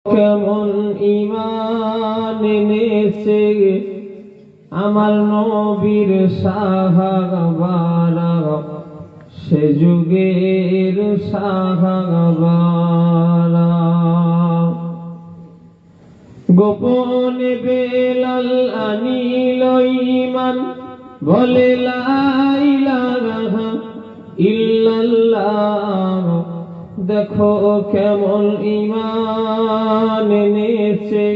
কেমন ঈমান এনেছে আমার নবীর সাহাবারা, সে যুগের সাহাবারা। গোপনে বেলাল আনিল ঈমান, বলে লা ইলাহা ইল্লাল্লাহ। দেখো কেমন ঈমান এনেছে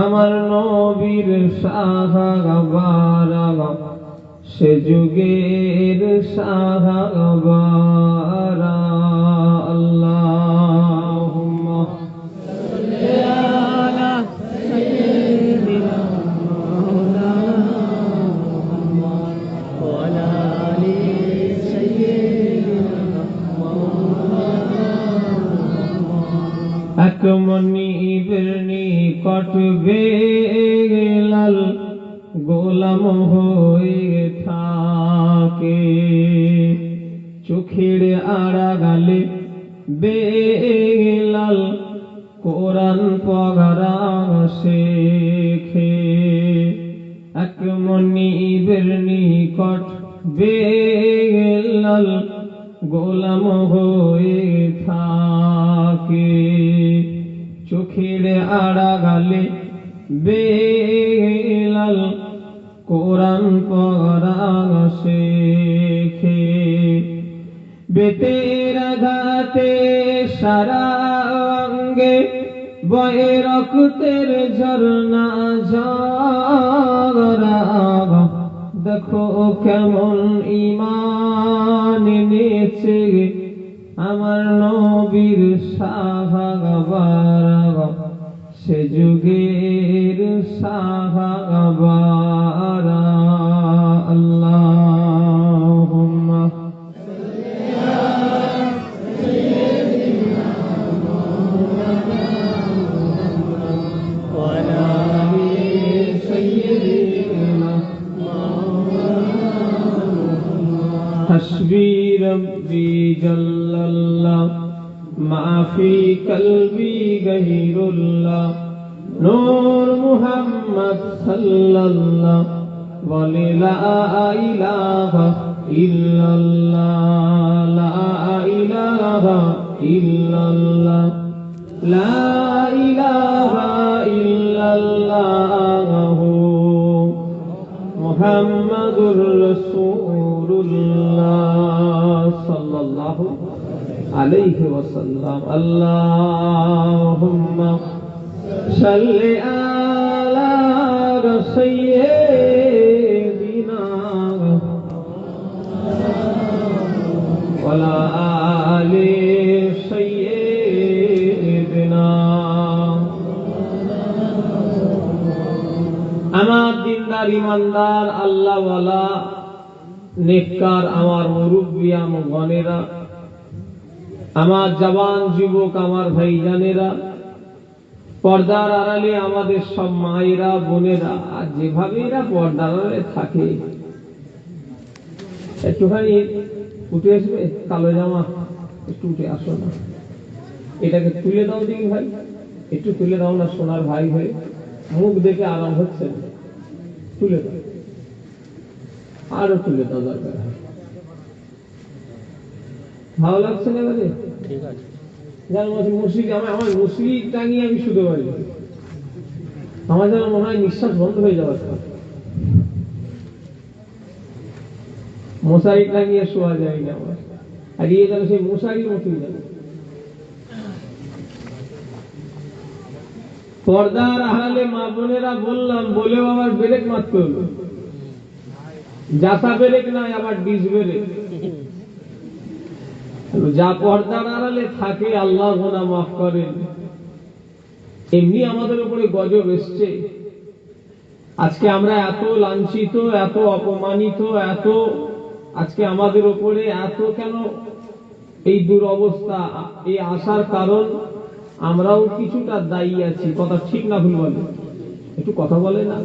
আমার নবীর সাহাবারা, সে যুগের সাহাবারা। আল্লাহুম্মা সাল্লি আলা সাইয়্যিদিনা মাওলানা মুহাম্মদ ওয়া আলা আলি সাইয়্যিদিনা মাওলানা মুহাম্মদ। আকমনিবের নিকট বেলাল গোলাম হয়ে থাকে, চোখের আড়ালে বেলাল কোরআন পড়া শেখে। আকমনিবের নিকট বেলাল গোলাম হয়ে থাকে, চোখের আড়ালে বেলাল কোরআন পড়া শেখে। বেতের আঘাতে সারা অঙ্গে বয়ে রক্তের ঝরনা ঝরা। দেখো কেমন ঈমান এনেছে আমার নবীর সাহাবারা, সে যুগের সাহাবারা। আল্লাহুম্মা সাল্লি আলা সাইয়্যিদিনা মাওলানা মুহাম্মদ ওয়া আলা আলি সাইয়্যিদিনা মাওলানা মুহাম্মদ। হাসবি রব্বি জাল্লাল্লাহ মা ফি কলবি গায়রুল্লাহ, নূর মুহাম্মদ সাল্লাল্লাহ ওয়া লা ইলাহা ইল্লাল্লাহ, লা ইলাহা ইল্লাল্লাহ, লা ইলাহা ইল্লাল্লাহ মুহাম্মাদুর রাসূলুল্লাহ সাল্লাল্লাহু আলাইহি ওয়াসাল্লাম। আল্লাহুম্মা সাল্লি আলা সাইয়্যিদিনা ওয়া আলা আলি সাইয়্যিদিনা। আমার দিনদার ইমানদার আল্লাহওয়ালা নেককার আমার মুরব্বী আমার গণেরা, আমার জওয়ান যুবক আমার ভাইজানেরা, পর্দার আড়ালে আমাদের সব মায়েরা বোনেরা, আর যেভাবে এরা পর্দার আড়ালে থাকে, একটুখানি উঠে আসবে, কালো জামা একটু উঠে আসো না, এটাকে তুলে দাও দেখি ভাই, একটু তুলে দাও না সোনার ভাই হয়ে, মুখ দেখে আরাম হচ্ছে না, তুলে দাও, আরো তুলে দাও দরকার। ভালো লাগছে না এবারে? ঠিক আছে। আমার মুসলি টাঙিয়ে আমি শুতে পারি, আমার যেন মনে হয় নিঃশ্বাস বন্ধ হয়ে যাওয়ার কথা। মশারি টাঙিয়ে শোয়া যায় না আমার, আর ইয়ে যেন সেই মশারির মতোই যাবে। পর্দার আড়ালে মা বোনেরা বললাম, বলেও আবার ব্রেক মারতে হলো, যাতা ব্রেক নাই, আবার ডিস ব্রেক। যা পর্দার আড়ালে থাকে আল্লাহ গুনাহ মাফ করেন। এমনি আমাদের উপরে গজব এসছে, আজকে আমরা এত লাঞ্ছিত, এত অপমানিত, এত আজকে আমাদের উপরে এত কেন এই দুরবস্থা, এই আসার কারণ আমরাও কিছুটা দায়ী আছি। কথা ঠিক না ভুল বলে? একটু কথা বলে না,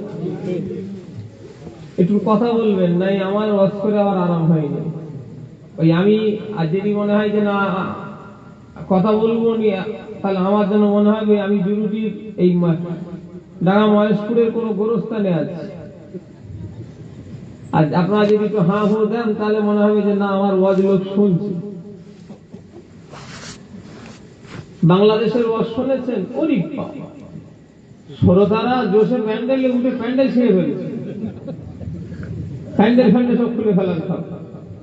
একটু কথা বলবেন, নাই আমার ওয়াজ করে আবার আরাম হয়নি। ওই আমি আজ যদি মনে হয় যে না কথা বলবো নি, তাহলে আমার জন্য মনে হবে আমি জুরুটির এই ঢাকা মহেশপুরের কোন গোরস্থানে আছি। আর আপনারা যদি একটু হাঁ হো দেন তাহলে মনে হবে যে না আমার ওয়াজ লোক শুনছে। বাংলাদেশের ওয়াজ শুনেছেন? ওরি শ্রোতারা জোশে প্যান্ডেলে উঠে প্যান্ডেল ছিঁড়ে ফেলেছে, প্যান্ডেল সব খুলে ফেলার সব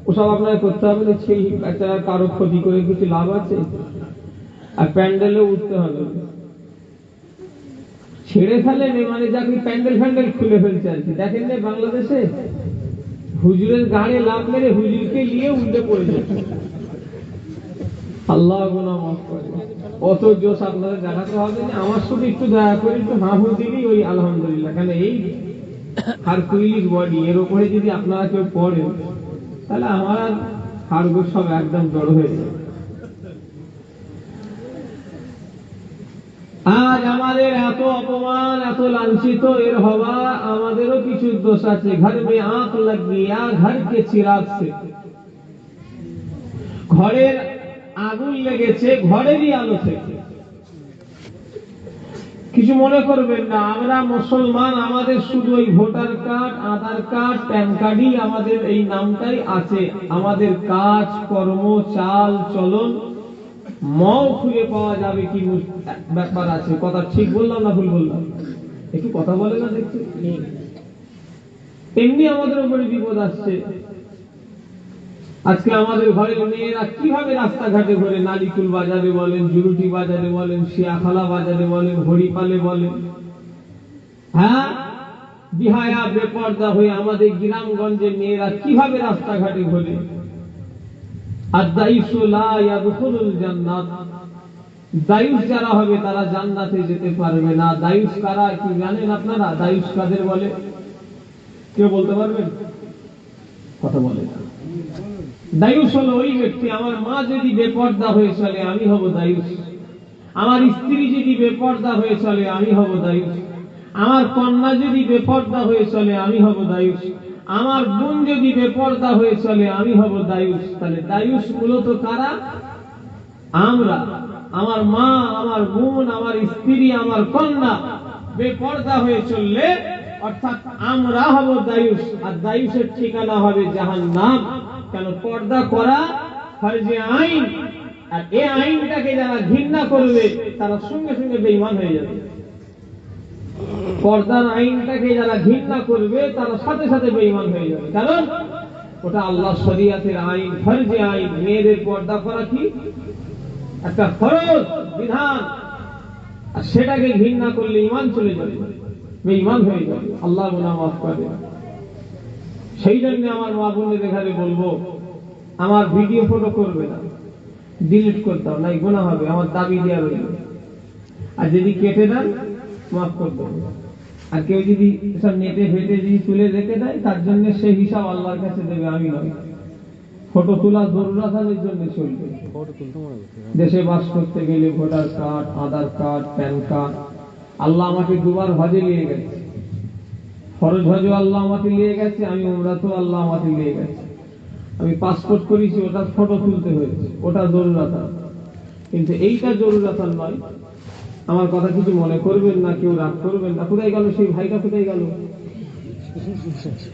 ওসব আপনাকে করতে হবে না। সেই বেচারা কারো ক্ষতি করে কিছু লাভ আছে? আর প্যান্ডেলে উঠতে হবে, ছেড়ে ফেলে মানে যাকে প্যান্ডেল খুলে ফেলছে আর কি। দেখেন না বাংলাদেশে হুজুরের গাড়ি লাভ মেরে হুজুরকে নিয়ে উল্টে পড়ে যাচ্ছে। আল্লাহ গুনাহ মাফ করে। অত জোশ আপনাদের দেখাতে হবে না। আমার শুধু একটু দয়া করে একটু হাহু দিলি ওই আলহামদুলিল্লাহ। কেন এই হারকুলিস বডি এর উপরে যদি আপনারা কেউ পড়েন তাহলে আমার আর হাড়গোড় সব একদম জড়ো হয়ে যাবে। আজ আমাদের এত অপমান, এত লাঞ্ছিত এর হওয়া আমাদেরও কিছু দোষ আছে। ঘর মে আঁখ লাগ গিয়া ঘর কে চিরাগ সে, ঘরের আগুন লেগেছে ঘরেরই আলো থেকে। কিছু মনে করবেন না, আমরা মুসলমান, আমাদের শুধু ওই ভোটার কার্ড, আধার কার্ড, প্যান কার্ডই আমাদের এই নামটাই আছে। আমাদের কাজ কর্ম, চাল চলন মও খুঁজে পাওয়া যাবে কি ব্যাপার আছে। কথা ঠিক বললাম না ভুল বললাম? একটু কথা বলে না দেখছি। এমনি আমাদের উপরে বিপদ আসছে। আজকে আমাদের ঘরের মেয়েরা কিভাবে রাস্তাঘাটে ঘুরে, নালিকুল বাজারে বলেন, জুরুটি বাজারে বলেন, শিয়াখালা বাজারে বলেন, হরিপালে বলেন, হ্যাঁ বিহায়া বেপর্দা হয়ে আমাদের গ্রামগঞ্জের মেয়েরা কিভাবে রাস্তাঘাটে ঘুরে। আর দায়ুস লা ইয়াদখুলুল জান্নাত, দায়ুস যারা হবে তারা জান্নাতে যেতে পারবে না। দায়ুস কারা কি জানেন আপনারা? দায়ুস কাদের বলে কেউ বলতে পারবেন? কথা বলে না। দায়ুস হলো ওই ব্যক্তি, আমার মা যদি বেপর্দা হয়ে চলে আমি হব দায়ুস, আমার স্ত্রী যদি বেপর্দা হয়ে চলে আমি হব দায়ুস, আমার কন্যা যদি বেপর্দা হয়ে চলে আমি হব দায়ুস, আমার বোন যদি বেপর্দা হয়ে চলে আমি হব দায়ুস। তাহলে দায়ুস মূলত কারা? আমরা। আমার মা, আমার বোন, আমার স্ত্রী, আমার কন্যা বেপর্দা হয়ে চললে অর্থাৎ আমরা হব দায়ুস। আর দায়ুসের ঠিকানা হবে জাহান্নাম। কেন? পর্দা করা ফরজে আইন, আর এই আইনটাকে যারা ঘৃণা করবে তারা সঙ্গে সঙ্গে বেঈমান হয়ে যাবে। পর্দার আইনটাকে যারা ঘৃণা করবে তারা সাথে সাথে বেঈমান হয়ে যাবে। কারণ ওটা আল্লাহর শরীয়তের আইন, ফরজে আইন। মেয়েদের পর্দা করা কি একটা ফরজ বিধান, আর সেটাকে ঘৃণা করলে ঈমান চলে যাবে, বেঈমান হয়ে যাবে। আল্লাহ গুনাহ মাফ করে। সেই জন্য আমার মা বোনদের এখানে বলবো, আমার ভিডিও ফটো করবে না, ডিলিট করতে হবে, নাই গুনাহ হবে, আমার দাবি দেওয়া রইল। আর যদি কেটে দেন মাফ করতে হবে। আর কেউ যদি সব নেটে ফেটে যদি তুলে রেখে দেয় তার জন্য সে হিসাব আল্লাহর কাছে দেবে, আমি নয়। ফটো তোলা জরুরাতের জন্য চলবে। দেশে বাস করতে গেলে ভোটার কার্ড, আধার কার্ড, প্যান কার্ড। আল্লাহ আমাকে দুবার হজে নিয়ে গেছে, ফরজ হজও আল্লাহ আমাকে নিয়ে গেছে, আমি উমরাতেও আল্লাহ আমাকে নিয়ে গেছে। আমি পাসপোর্ট করেছি, ওটা ফটো তুলতে হয়েছে, ওটা জরুরাত। কিন্তু এইটা জরুরাত নয়। আমার কথা কিছু মনে করবেন না, কেউ রাগ করবেন না। কোথায় গেল সেই ভাইটা? কোথায় গেল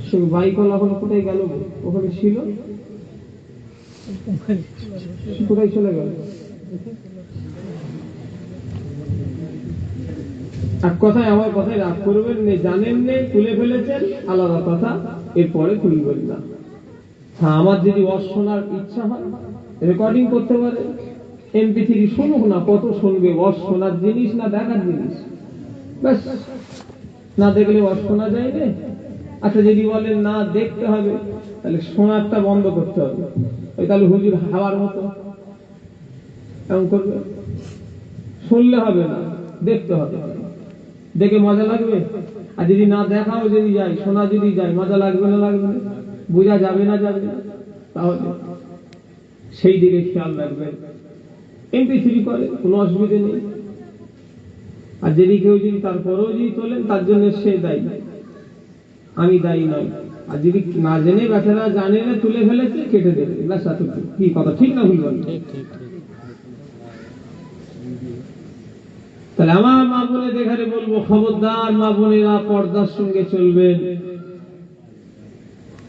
সেই বাইকওয়ালা? এখন কোথায় গেল? ওখানে ছিল, কোথায় চলে গেল? এক কথায় আমার কথায় রাগ করবেন না, জানেন নেই তুলে ফেলেছেন আলাদা কথা, এরপরে তুলবেন না। হ্যাঁ, আমার যদি ওয়াজ শোনার ইচ্ছা হয় রেকর্ডিং করতে পারে, MP3 শুনুক না, কত শুনবে? ওয়াজ শোনার জিনিস না দেখার জিনিস? ব্যাস, না দেখলে ওয়াজ শোনা যায় না। আচ্ছা যদি বলেন না দেখতে হবে, তাহলে শোনারটা বন্ধ করতে হবে। ওই তাহলে হুজুর হাওয়ার মতো এমন করবে, শুনলে হবে না, দেখতে হবে। দেখে মজা লাগবে। আর যদি না দেখাও যদি যায়, শোনা যদি যায়, মজা লাগবে না লাগবে না? বোঝা যাবে না যাবে না? তাহলে সেই দিকে খেয়াল রাখবেন। MP3 করে কোনো অসুবিধা নেই। আর যদি কেউ যদি তারপরেও যদি তোলেন তার জন্য সে দায়ী, আমি দায়ী নয়। আর যদি না জেনে বেচারা জানে না তুলে ফেলেছে, কেটে দেবে। কি কথা ঠিক না ভুল বলেন? তাহলে আমার মা বোনের এখানে বলবো, খবরদার মা বোনেরা পর্দার সঙ্গে চলবেন।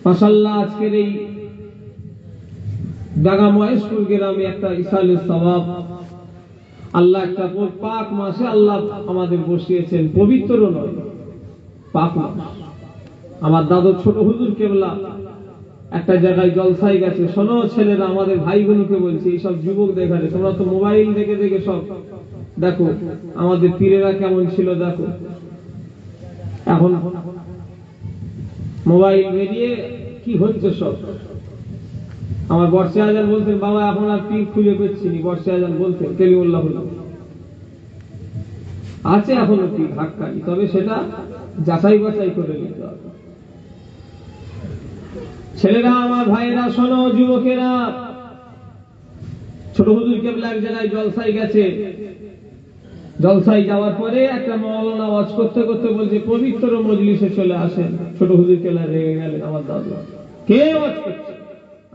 মাশাআল্লাহ, আজকের এই ঢাকা মহেশপুর গ্রামে একটা ইসালে সওয়াব আল্লাহ একটা পাক মাসে আল্লাহ আমাদের বসিয়েছেন, পবিত্র নয় পাক মাস। আমার দাদু ছোট হুজুর কেবলা একটা জায়গায় জলসায় গেছে। শোনো ছেলেরা, আমাদের ভাই বোনকে বলছি, এইসব যুবক দেখারে, তোমরা তো মোবাইল দেখে দেখে সব দেখো আমাদের পীরেরা কেমন ছিল দেখো। এখন মোবাইল বেরিয়ে কি হচ্ছে সব। আমার বর্ষে আজান বলতেন, বাবা এখন আর পীর খুঁজে পেচ্ছিনি, বর্ষে আজান বলতেন কেলিমুল্লাহ হলো আছে এখনো পীর হাক্কানি, তবে সেটা যাচাই বাছাই করে নিতে হবে। ছেলেরা, আমার ভাইয়েরা, শোনো যুবকেরা, ছোট হুজুর কেবলা এক জায়গায় জলসায় গেছে। জলসায় যাওয়ার পরে একটা মাওলানা ওয়াজ করতে করতে বলছে, পবিত্র মজলিসে চলে আসেন। ছোট হুজুর কেবলা রেগে গেলেন, আমার দাদু কে ওয়াজ করছে?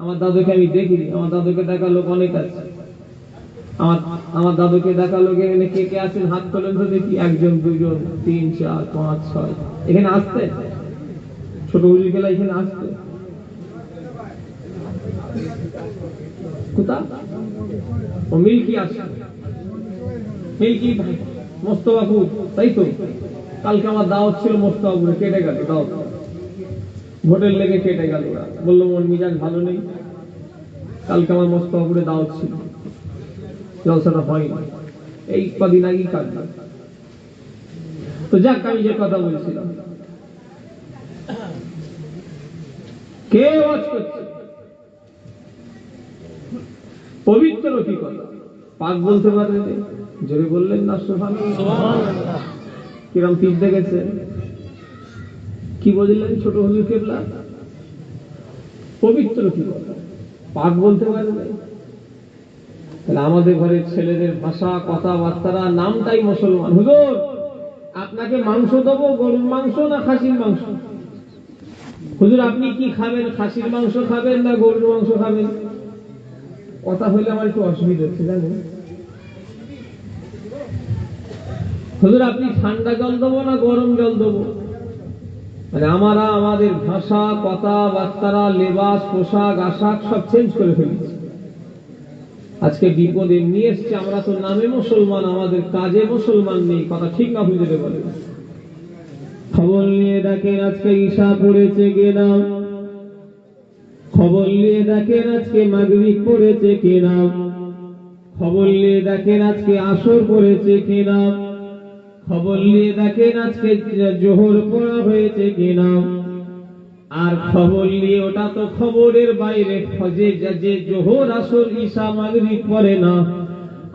আমার দাদুকে আমি দেখিনি। আমার দাদুকে দেখা লোক অনেক আছে। আমার দাদুকে দেখা লোক এখানে কে কে আছেন হাত তোলেন তো দেখি। 1 জন 2 জন 3 4 5 6 এখানে আসতে। ছোট হুজুর কেবলা এখানে আসতে কোথা? ও মিল্কি আসে, মিল্কি ভাই মোস্তফাপুর, তাই তো? কালকে আমার দাওয়াত ছিল মোস্তফাপুরে, কেটে গেল দাওয়াত, ভোটের লেগে কেটে গেল। বললো মন মিজাজ ভালো নেই। কালকে আমার মোস্তফাপুরে দাওয়াত ছিল, জলসাটা হয়নি, এই কদিন আগেই কাটল। তো যাক, আমি যে কথা বলছিলাম, কে ওয়াজ করছে? পবিত্র কি কথা? পাক বলতে পারবে? জোরে বললেন না সুবহানাল্লাহ। কিরম পীর দেখেছে? কি বললেন ছোট হুজুর কেবলা? পবিত্র কি কথা? পাক বলতে পারবে? তাহলে আমাদের ঘরের ছেলেদের ভাষা, কথাবার্তারা, নামটাই মুসলমান। হুজুর, আপনাকে মাংস দেবো, গরুর মাংস না খাসির মাংস? হুজুর, আপনি কি খাবেন? খাসির মাংস খাবেন না গরুর মাংস খাবেন? কথা হইলে আমার একটু অসুবিধা হচ্ছে, জানেন। হুজুর, আপনি ঠান্ডা জল দেবো না গরম জল দেবো? মানে আমরা আমাদের ভাষা, কথাবার্তারা, লেবাস, পোশাক আশাক সব চেঞ্জ করে ফেলেছি। আজকে বিপদ এমনি এসছে, আমরা তো নামে মুসলমান, আমাদের কাজে মুসলমান নেই। কথা ঠিক না হুজুরে বলে? খবর নিয়ে দেখেন আজকে ঈশা পড়েছে কিনা, খবর নিয়ে দেখেন আজকে মাগরিব পড়েছে কিনা, খবর নিয়ে দেখেন আজকে আসর পড়েছে কিনা, খবর নিয়ে দেখেন আজকে জোহর পড়া হয়েছে কিনা। আর খবর নিয়ে, ওটা তো খবরের বাইরে, যে জোহর আসর ঈশা মাগরিব পড়ে না,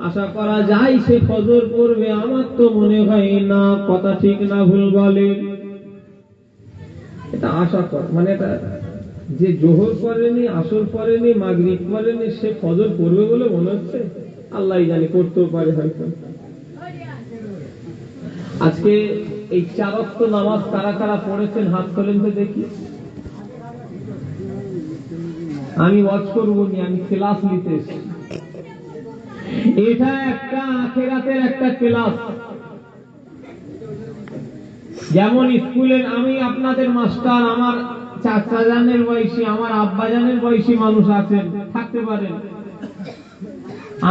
আশা করা যায় সে ফজর পড়বে, আমার তো মনে হয় না। কথা ঠিক না ভুল বলে? এটা আশা কর, মানে এটা যে জোহর পড়েনি, আসর পড়েনি, মাগরিব পড়েনি, সে ফজর পড়বে বলে মনে হচ্ছে। আল্লাহ জানে, পড়তেও পারে হয়তো। আজকে এই 4 ওয়াক্ত নামাজ কারা কারা পড়েছেন হাত তোলেন তো দেখি। আমি ওয়াজ করবো নি, আমি ক্লাস নিতে এসেছি। এটা একটা আখিরাতের একটা ক্লাস। যেমন স্কুলের আমি আপনাদের মাস্টার, আমার চাচা জানের বয়সী, আমার আব্বা জানের বয়সী মানুষ আছেন, থাকতে পারেন।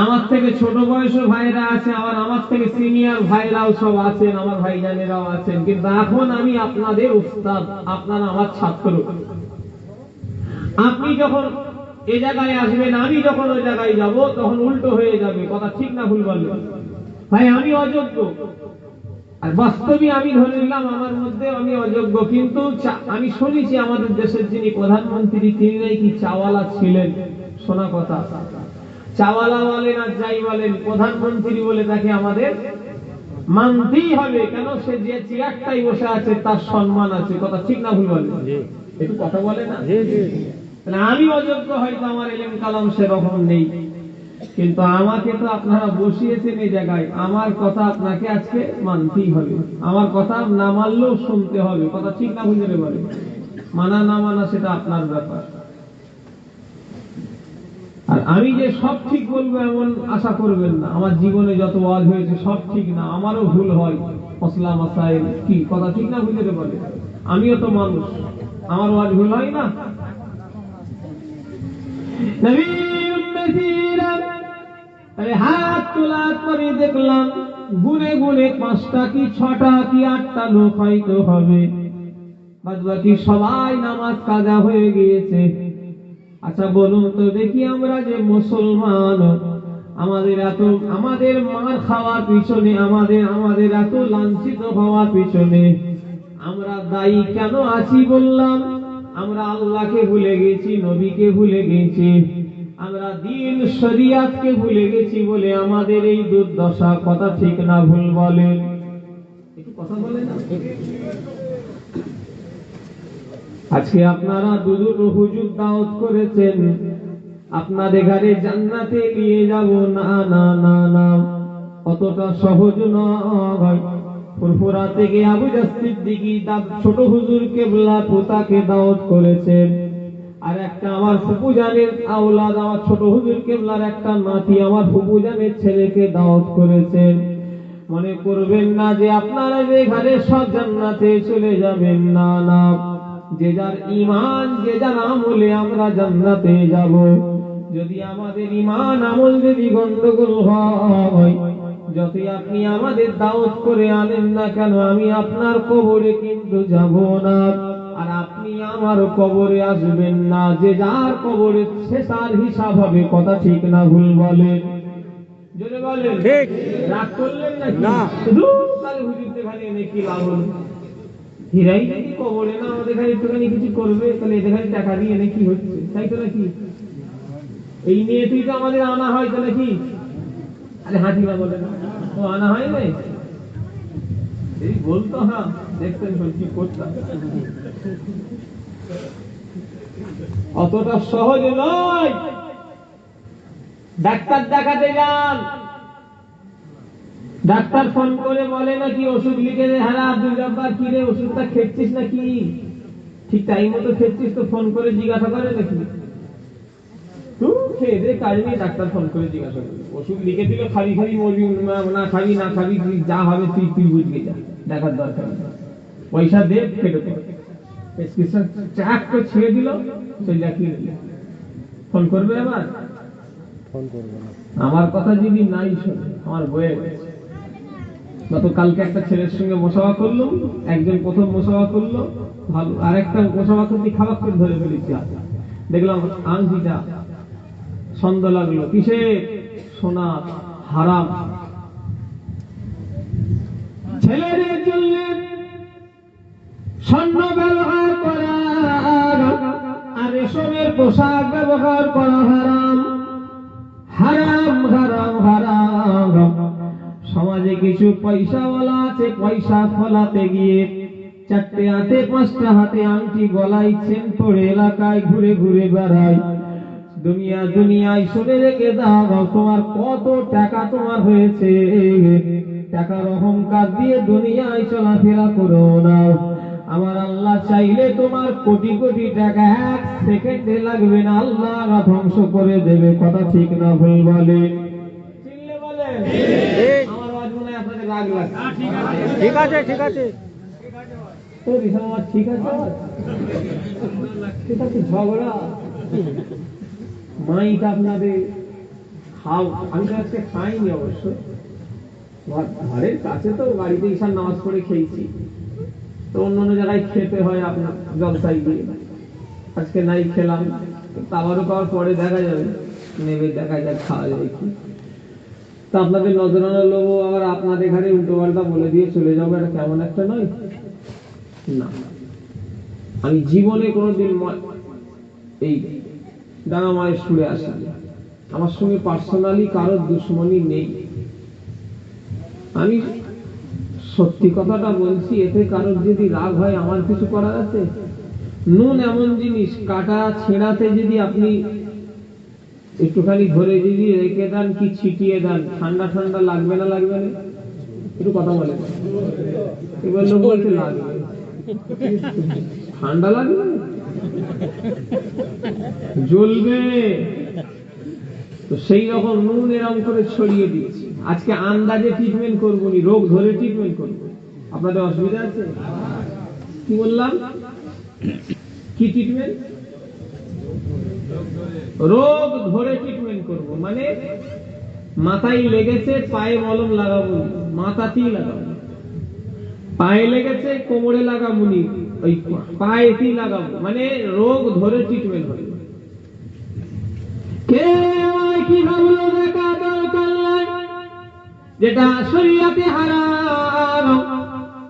আমার থেকে ছোট বয়সের ভাইরা আছে, আমার থেকে সিনিয়র ভাইরাও সব আছেন, আমার ভাইজানেরাও আছেন। কিন্তু এখন আমি আপনাদের উস্তাদ, আপনারা আমার ছাত্র। আপনি যখন এ জায়গায় আসবেন, আমি যখন ওই জায়গায় যাব, তখন উল্টো হয়ে যাবে। কথা ঠিক না ভুল বলবেন? ভাই আমি অযোগ্য, আর বাস্তবে আমি ধরে নিলাম আমার মধ্যে আমি অযোগ্য। কিন্তু আমি শুনেছি আমাদের দেশের যিনি প্রধানমন্ত্রী, তিনি নাকি চাওয়ালা ছিলেন। শোনা কথা, চাওয়ালা বলেন আর যাই বলেন, প্রধানমন্ত্রী বলে তাকে আমাদের মানতেই হবে। কেন? সে যে চেয়ারটাই বসে আছে তার সম্মান আছে। কথা ঠিক না ভুল বলেন? একটু কথা বলে না? আমি অযোগ্য, হয়তো আমার এলেম কালাম সেরকম নেই, কিন্তু আমাকে তো আপনারা বসিয়েছেন এই জায়গায়, আমার কথা আপনাকে আজকে মানতেই হবে। আমার কথা না মানলেও শুনতে হবে। কথা ঠিক না বুঝে বলে? মানা না মানা সেটা আপনার ব্যাপার। আর আমি যে সব ঠিক বলবো এমন আশা করবেন না। আমার জীবনে যত ওয়াজ হয়েছে সব ঠিক না, আমারও ভুল হয়, মসলা মাসাইল কি কথা ঠিক না বুঝতে পারে, আমিও তো মানুষ, আমার ওয়াজ ভুল হয় না। হাত তোলার পরে দেখলাম গুনে গুনে 5টা কি 6টা কি 8টা লোক হয়তো হবে, বাদ বাকি সবাই নামাজ কাজা হয়ে গিয়েছে। আচ্ছা বলুন তো দেখি, আমরা যে মুসলমান, আমাদের মার খাওয়ার পিছনে, আমাদের এত লাঞ্ছিত হওয়ার পিছনে আমরা দায়ী কেন আছি বললাম? আমরা আল্লাহকে ভুলে গেছি, নবীকে ভুলে গেছি, আমরা দ্বীন শরিয়াতকে ভুলে গেছি বলে আমাদের এই দুর্দশা। কথা ঠিক না ভুল বলেন? একটু কথা বলেন না। আজকে আপনারা দুটো হুজুর দাওয়াত করেছেন, আপনাদের ঘরে জান্নাতে নিয়ে যাব, না না না না, অতটা সহজ নয়। ফুরফুরা থেকে আবু জাফর সিদ্দিকী ছোট হুজুর কেবলা পোতাকে দাওয়াত করেছেন, আর একটা আমার ফুপুজানের আওলাদ, আমার ছোট হুজুর কেবলার একটা নাতি আমার ফুপুজানের ছেলেকে দাওয়াত করেছেন। মনে করবেন না যে আপনারা যে ঘরে সব জান্নাতে চলে যাবেন, না না, যে যার ঈমান, যে যার আমলে আমরা জান্নাতে যাব। যদি আমাদের ঈমান আমল যদি গন্ডগোল হয়, যতই আপনি আমাদের দাওয়াত করে আনেন না কেন, আমি আপনার কবরে কিন্তু যাব না, আর আপনি আমার কবরে আসবেন না। যে যার কবরে সে তার হিসাব হবে। কথা ঠিক না ভুল বলেন? জোরে বলেন। ঠিক। রাগ করলেন না? শুধু তাহলে হুজুরদের খালি এনে কি লাভ হলো? হীরাই যদি কবরে না আমাদের খালি একটুখানি কিছু করবে, তাহলে এদের খালি টাকা দিয়ে এনে কি হচ্ছে? তাই তো নাকি? এই নিয়ে তুই তো আমাদের আনা হয় তো নাকি? আরে হাঁটি না বলে না তো আনা হয় নাই, এই বলতো। হ্যাঁ, দেখতেন কি করতাম। অতটা সহজ নয়। ডাক্তার দেখাতে যান, ডাক্তার ফোন করে বলে নাকি ওষুধ লিখে দে, হ্যাঁ আব্দুল জব্বার কি রে ওষুধটা খেচ্ছিস নাকি, ঠিক টাইম মতো খেচ্ছিস তো? ফোন করে জিজ্ঞাসা করে নাকি? তুই খেয়ে দে, কাজ নেই, ডাক্তার ফোন করে জিজ্ঞাসা করে। ওষুধ লিখে দিল, খাবি খাবি মরবি, না খাবি না খাবি, তুই যা হবে তুই বুঝবি, যা, দেখার দরকার নেই, পয়সা দে কেটে পড়ে প্রেসক্রিপশন চাক করে ছেড়ে দিল, চলে যা কিনে দিল। ফোন করবে আবার? ফোন করবে না। আমার কথা যদি নাই শোনে, আমার বয়ে গেছে। গতকালকে একটা ছেলের সঙ্গে মোসাফা করলো, একজন প্রথম মোসাফা করলো ভালো, আর একটা মোসাফা করতে খাবার করে ধরে ফেলেছি, দেখলাম আংটিটা সন্দেহ লাগলো, কিসে? সোনা, হারাম। ছেলেদের জন্য স্বর্ণ ব্যবহার করা আর রেশমের পোশাক ব্যবহার করা হারাম, হারাম হারাম হারাম। সমাজে কিছু পয়সাওয়ালা আছে, পয়সা ফলাতে গিয়ে 4টে হাতে 5টা হাতে আংটি গলায় চেন পড়ে এলাকায় ঘুরে ঘুরে বেড়ায়। দুনিয়ায় শুনে রেখে দাও, তোমার কত টাকা তোমার হয়েছে, টাকার অহংকার দিয়ে দুনিয়ায় চলাফেরা করো না। আমার আল্লাহ চাইলে তোমার কোটি কোটি টাকা 1 সেকেন্ডে লাগবে না, আল্লাহ ধ্বংস করে দেবে। কথা ঠিক না ভুল বলে? চিনলে বলেন? আমার আওয়াজ মনে হয় আপনাদের রাগ লাগছে। ঠিক আছে ঠিক আছে তো রিসামার ঠিক আছে, ঠিক আছে। ঝগড়া মাইক আপনাদের খাও, আমি তো আজকে খাইনি অবশ্য, ঘরের কাছে তো, বাড়িতে ঈশার নামাজ পড়ে খেয়েছি, তো অন্য জায়গায় খেতে হয় আপনার জলসাই গিয়ে, আজকে নাই খেলাম, আবারও খাওয়ার পরে দেখা যাবে, নেবে দেখা যাক খাওয়া যায় কি। তা আপনাদের নজরানা লোবো আবার আপনাদের ঘরে উল্টো পাল্টা বলে দিয়ে চলে যাবো, এটা কেমন একটা নয় না। আমি জীবনে কোনোদিন এই ডানা মায়ের সুরে আসিনি, আমার সঙ্গে পার্সোনালি কারোর দুশ্মনী নেই, আমি সত্যি কথাটা বলছি। এতে কারোর যদি রাগ হয় আমার কিছু করার আছে? নুন এমন জিনিস, কাটা ছেঁড়াতে যদি আপনি একটুখানি ধরে যদি রেখে দেন কি ছিটিয়ে দেন, ঠান্ডা ঠান্ডা লাগবে না? লাগবে না? একটু কথা বলে এবার লোক বলতে লাগবে, ঠান্ডা লাগবে, জ্বলবে। তো সেই রকম নুন এরকম করে ছড়িয়ে দিয়েছি। আজকে আন্দাজে ট্রিটমেন্ট করবো নি, রোগ ধরে ট্রিটমেন্ট করবো। আপনাদের অসুবিধা আছে? কি বললাম? কি ট্রিটমেন্ট? রোগ ধরে ট্রিটমেন্ট করব। মানে মাথায় লেগেছে পায়ে মলম লাগাবো, মাথাতেই লাগাবো। পায়ে লেগেছে কোমরে লাগাবো নি, ওই পায়েতেই লাগাবো। মানে রোগ ধরে ট্রিটমেন্ট হবে। কে আমায় কি ভাবলো দেখা দরকার নাই, যেটা শরীয়তে হারাম।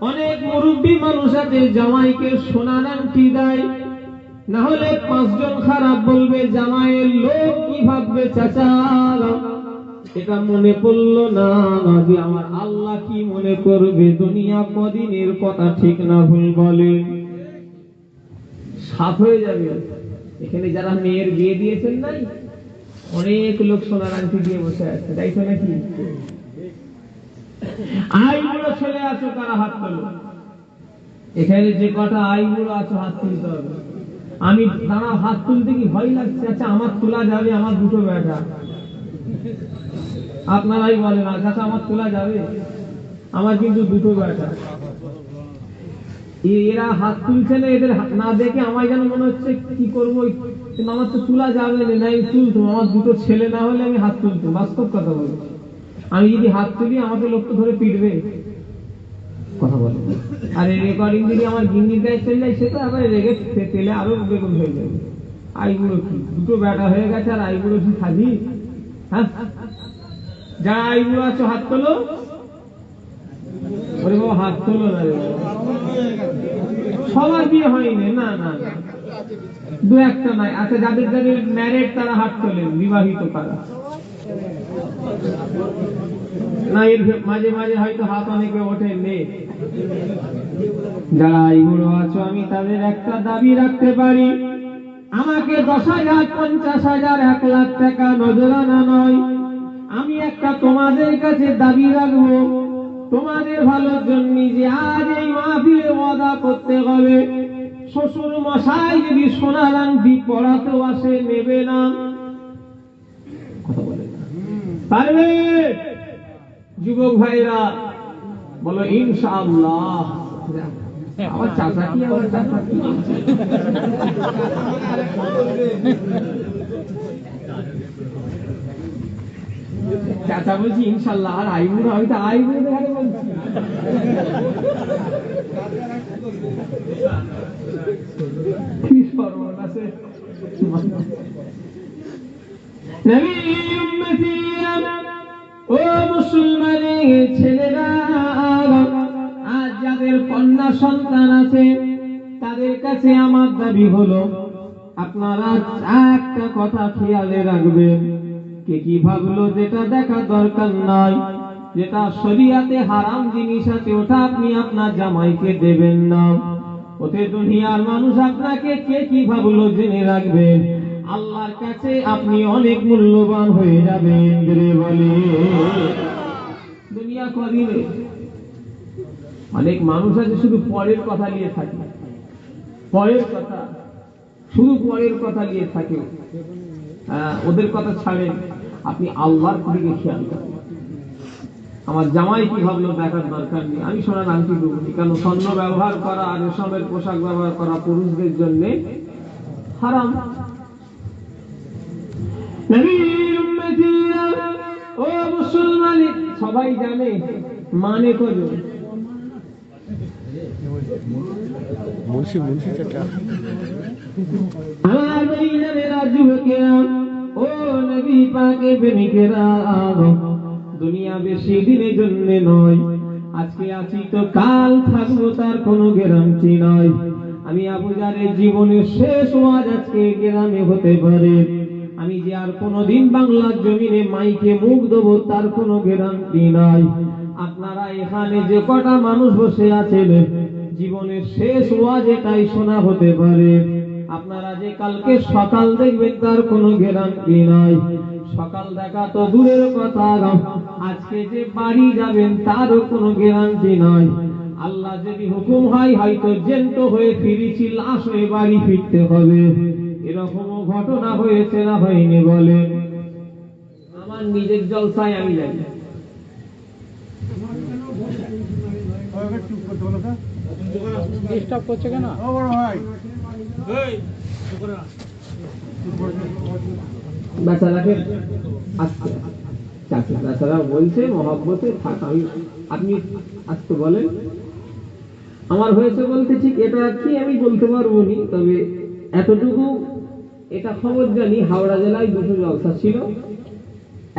অনেক মুরব্বী মানুষ আছে জামাইকে সোনার আংটি দেয়, না হলে 5 জন খারাপ বলবে, জামাইয়ের লোক কি ভাববে চাচা। এটা মনে পড়লো না যে আমার আল্লাহ কি মনে করবে, দুনিয়া কদিনের কথা ঠিক না ভুল বলে। সাফ হয়ে যাবে। এখানে যারা মেয়ের বিয়ে দিয়েছেন নাই, অনেক লোক সোনার আংটি দিয়ে বসে আছে, তাই তো নাকি? আইবুড়ো ছেলে আছো কারা হাত তোলো। এখানে যে কটা আইবুড়ো আছো হাত তুলতে হবে। আমি তারা হাত তুলতে কি ভয় লাগছে? আচ্ছা আমার তোলা যাবে, আমার দুটো বেটা। আপনারাই বলেন, আচ্ছা আমার তোলা যাবে, আমার কিন্তু দুটো বেটা। এরা হাত তুলছে না, এদের না দেখে আমায় যেন মনে হচ্ছে কি করবো, কিন্তু আমার তো তোলা যাবে না, আমি তুলতো। আমার দুটো ছেলে না হলে আমি হাত তুলতো, বাস্তব কথা বলছি। আমি যদি হাত তুলি আমাকে লোক তো ধরে পিটবে, কথা বলে। আর এই রেকর্ডিং যদি আমার গিন্নির গায়ে চলে যায়, সেটা আবার রেগে তেলে আরো বেগুন হয়ে যাবে। আইবুড়ো কি, দুটো বেটা হয়ে গেছে, আর আইবুড়ো কি খাবি? হ্যাঁ, যারা আইবুড়ো আছো হাত তোলো। ওরে বাবা হাত তোলো না রে, সবার বিয়ে হয়নি। না না, দু একটা নাই। আচ্ছা যাদের যাদের ম্যারেড তারা হাত তোলেন, বিবাহিত তারা না। এর মাঝে মাঝে হয়তো হাত অনেকে ওঠে নেই। যারা আইবুড়ো আছো, আমি তাদের একটা দাবি রাখতে পারি, আমাকে 10,000, 50,000, 1 লাখ টাকা নজরানা নয়, আমি একটা তোমাদের কাছে দাবি রাখবো, তোমাদের ভালোর জন্য, যে আজ এই মাহফিলে ওয়াদা করতে হবে, শ্বশুর মশাই যদি সোনার আংটি পড়াতেও আসে, নেবে না। কথা বলে পারবে? যুবক ভাইরা বলো ইনশাআল্লাহ। আমার চাচা কি, আমার চাচা কি, চাচা বলছি ইনশাআল্লাহ। আর আইবুড়ো, আমি তো আইবুড়ো দেখে বলছি। কি সর্বনাশে নবী উম্মতি। ও মুসলমানের ছেলেরা, আজ যাদের কন্যা সন্তান আছে তাদের কাছে আমার দাবি হলো, আপনারা একটা কথা খেয়ালে রাখবেন। কে কি ভাবলো যেটা দেখা দরকার নাই, যেটা শরীয়তে হারাম জিনিস আছে, ওটা আপনি আপনার জামাইকে দেবেন না। ওতে দুনিয়ার মানুষ আপনাকে কে কি ভাবলো জেনে রাখবেন, আল্লাহর কাছে আপনি অনেক মূল্যবান হয়ে যাবেন। বলে দুনিয়া কদিনে। অনেক মানুষ আছে শুধু পরের কথা নিয়ে থাকে, পরের কথা, শুধু পরের কথা নিয়ে থাকে। ওদের কথা ছাড়েন, আপনি আল্লাহর দিকে খেয়াল করেন। আমার জামাই কি ভাবলো দেখার দরকার নেই, আমি সোনার আংটি দেবো। কেন? স্বর্ণ ব্যবহার করা আর রেশমের পোশাক ব্যবহার করা পুরুষদের জন্য হারাম। ও মুসলমান, সবাই জানে, মানে করো আমার বলিদানেরা, যুবকেরা, ও নবী পাকের প্রেমিকেরা, দুনিয়া বেশি দিনের জন্য নয়। আজকে আছি তো কাল থাকবো, তার কোনো গ্যারান্টি নয়। আমি আবু জারের জীবনের শেষ ওয়াজ আজকে গ্রামে হতে পারে। আমি যে আর কোনদিন বাংলার জমিনে মাইকে মুখ দেবো, তার কোনো গ্যারান্টি নাই। আপনারা এখানে যে কটা মানুষ বসে আছেন, জীবনের শেষ ওয়াজ এটাই শোনা হতে পারে। আপনারা যে কালকে সকাল দেখবেন, তার কোনো গ্যারান্টি নাই। সকাল দেখা তো দূরের কথা, আজকে যে বাড়ি যাবেন তারও কোনো গ্যারান্টি নাই। আল্লাহ যদি হুকুম হয়, হয়তো জ্যান্ত হয়ে ফিরেছি, লাশ হয়ে বাড়ি ফিরতে হবে। এরকমও ঘটনা হয়েছে না হয়নি বলে? আমার নিজের জলসায় আমি যাই। ডিস্টার্ব করছে কেন? বেচারাকে আসতে চাচা বেচারা বলছে মহব্বতে থাক, আমি আপনি আসতে বলেন। আমার হয়েছে বলতে ঠিক এটা কি আমি বলতে পারবো নি, তবে এতটুকু এটা খবর জানি হাওড়া জেলায় দুটো জলসা ছিল,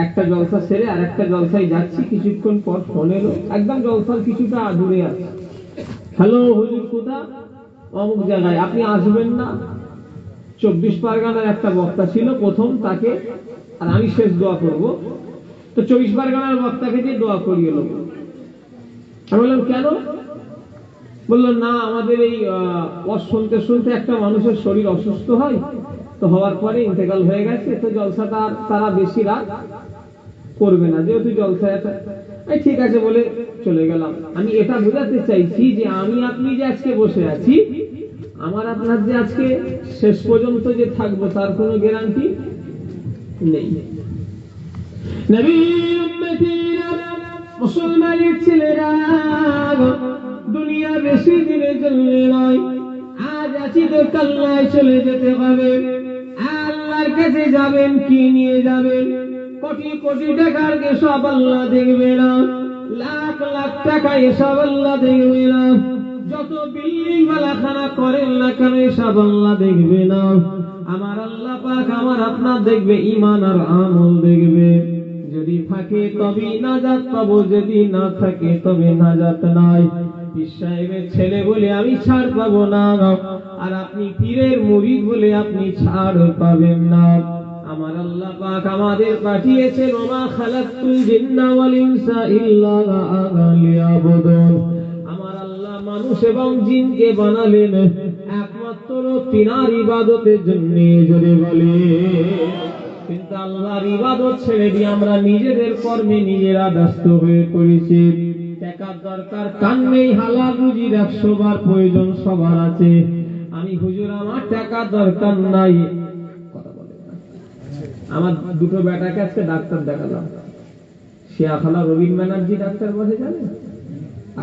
একটা জলসা সেরে আর একটা জলসায় যাচ্ছি, কিছুক্ষণ পর ফোন এলো, একদম জলসার কিছুটা দূরে আছে। হ্যালো হুজুর কোথা? অমুক জায়গায়, আপনি আসবেন না? 24 পরগনার একটা বক্তা ছিল প্রথম, তাকে আর আমি শেষ দোয়া করব, তো 24 পরগনার বক্তাকে দিয়ে দোয়া করিয়ে নেব। আমি বললাম কেন? বললো না আমাদের এই ওয়াজ শুনতে শুনতে একটা মানুষের শরীর অসুস্থ হয়, তো হওয়ার পরে ইন্তেকাল হয়ে গেছে, তো জলসাটা আর তারা বেশি রাত করবে না, যেহেতু জলসায় আছে। ঠিক আছে বলে চলে গেলাম। আমি এটা বোঝাতে চাইছি যে আমি আপনি যে আজকে বসে আছি, আমার আপনার যে আজকে শেষ পর্যন্ত যে থাকবো তার কোনো গ্যারান্টি নেই। নবীর উম্মতিরা, মুসলমানের ছেলেরা, দুনিয়া বেশি দিনের জন্য নয়, আজ আছি তো কাল নয়, চলে যেতে হবে। আল্লাহর কাছে যাবেন, কি নিয়ে যাবেন? কোটি কোটি টাকার এসব আল্লাহ দেখবে না, লাখ লাখ টাকা এসব আল্লাহ দেখবে না, যত বিল্ডিং ওয়ালা খানা করেন না কেন এসব আল্লাহ দেখবে না। আমার আল্লাহ পাক আমার আপনার দেখবে ঈমান আর আমল দেখবে। যদি থাকে তবে নাজাত পাবো, যদি না থাকে তবে নাজাত নাই। পীর সাহেবের ছেলে বলে আমি ছাড় পাবো না, আর আপনি পীরের মুরিদ বলে আপনি ছাড় পাবেন না। আমার আল্লাহ পাক আমাদের পাঠিয়েছেন, ওমা খালাকতুল জিন্না ওয়াল ইনসা ইল্লা লিয়াবুদুন। আমার আল্লাহ মানুষ এবং জিনকে বানালেন একমাত্র তিনার ইবাদতের জন্য, জোরে বলে। কিন্তু আল্লাহর ইবাদত ছেড়ে দিয়ে আমরা নিজেদের কর্মে নিজেরা ব্যস্ত হয়ে পড়েছি। টাকার দরকার কান নেই, হালাল রুজির 100 বার প্রয়োজন সবার আছে। আমি হুজুর আমার টাকা দরকার নাই, কথা বলে না। আমার দুটো বেটাকে আজকে ডাক্তার দেখালাম, শিয়াখানা রবীন ব্যানার্জি ডাক্তার বলে জানেন,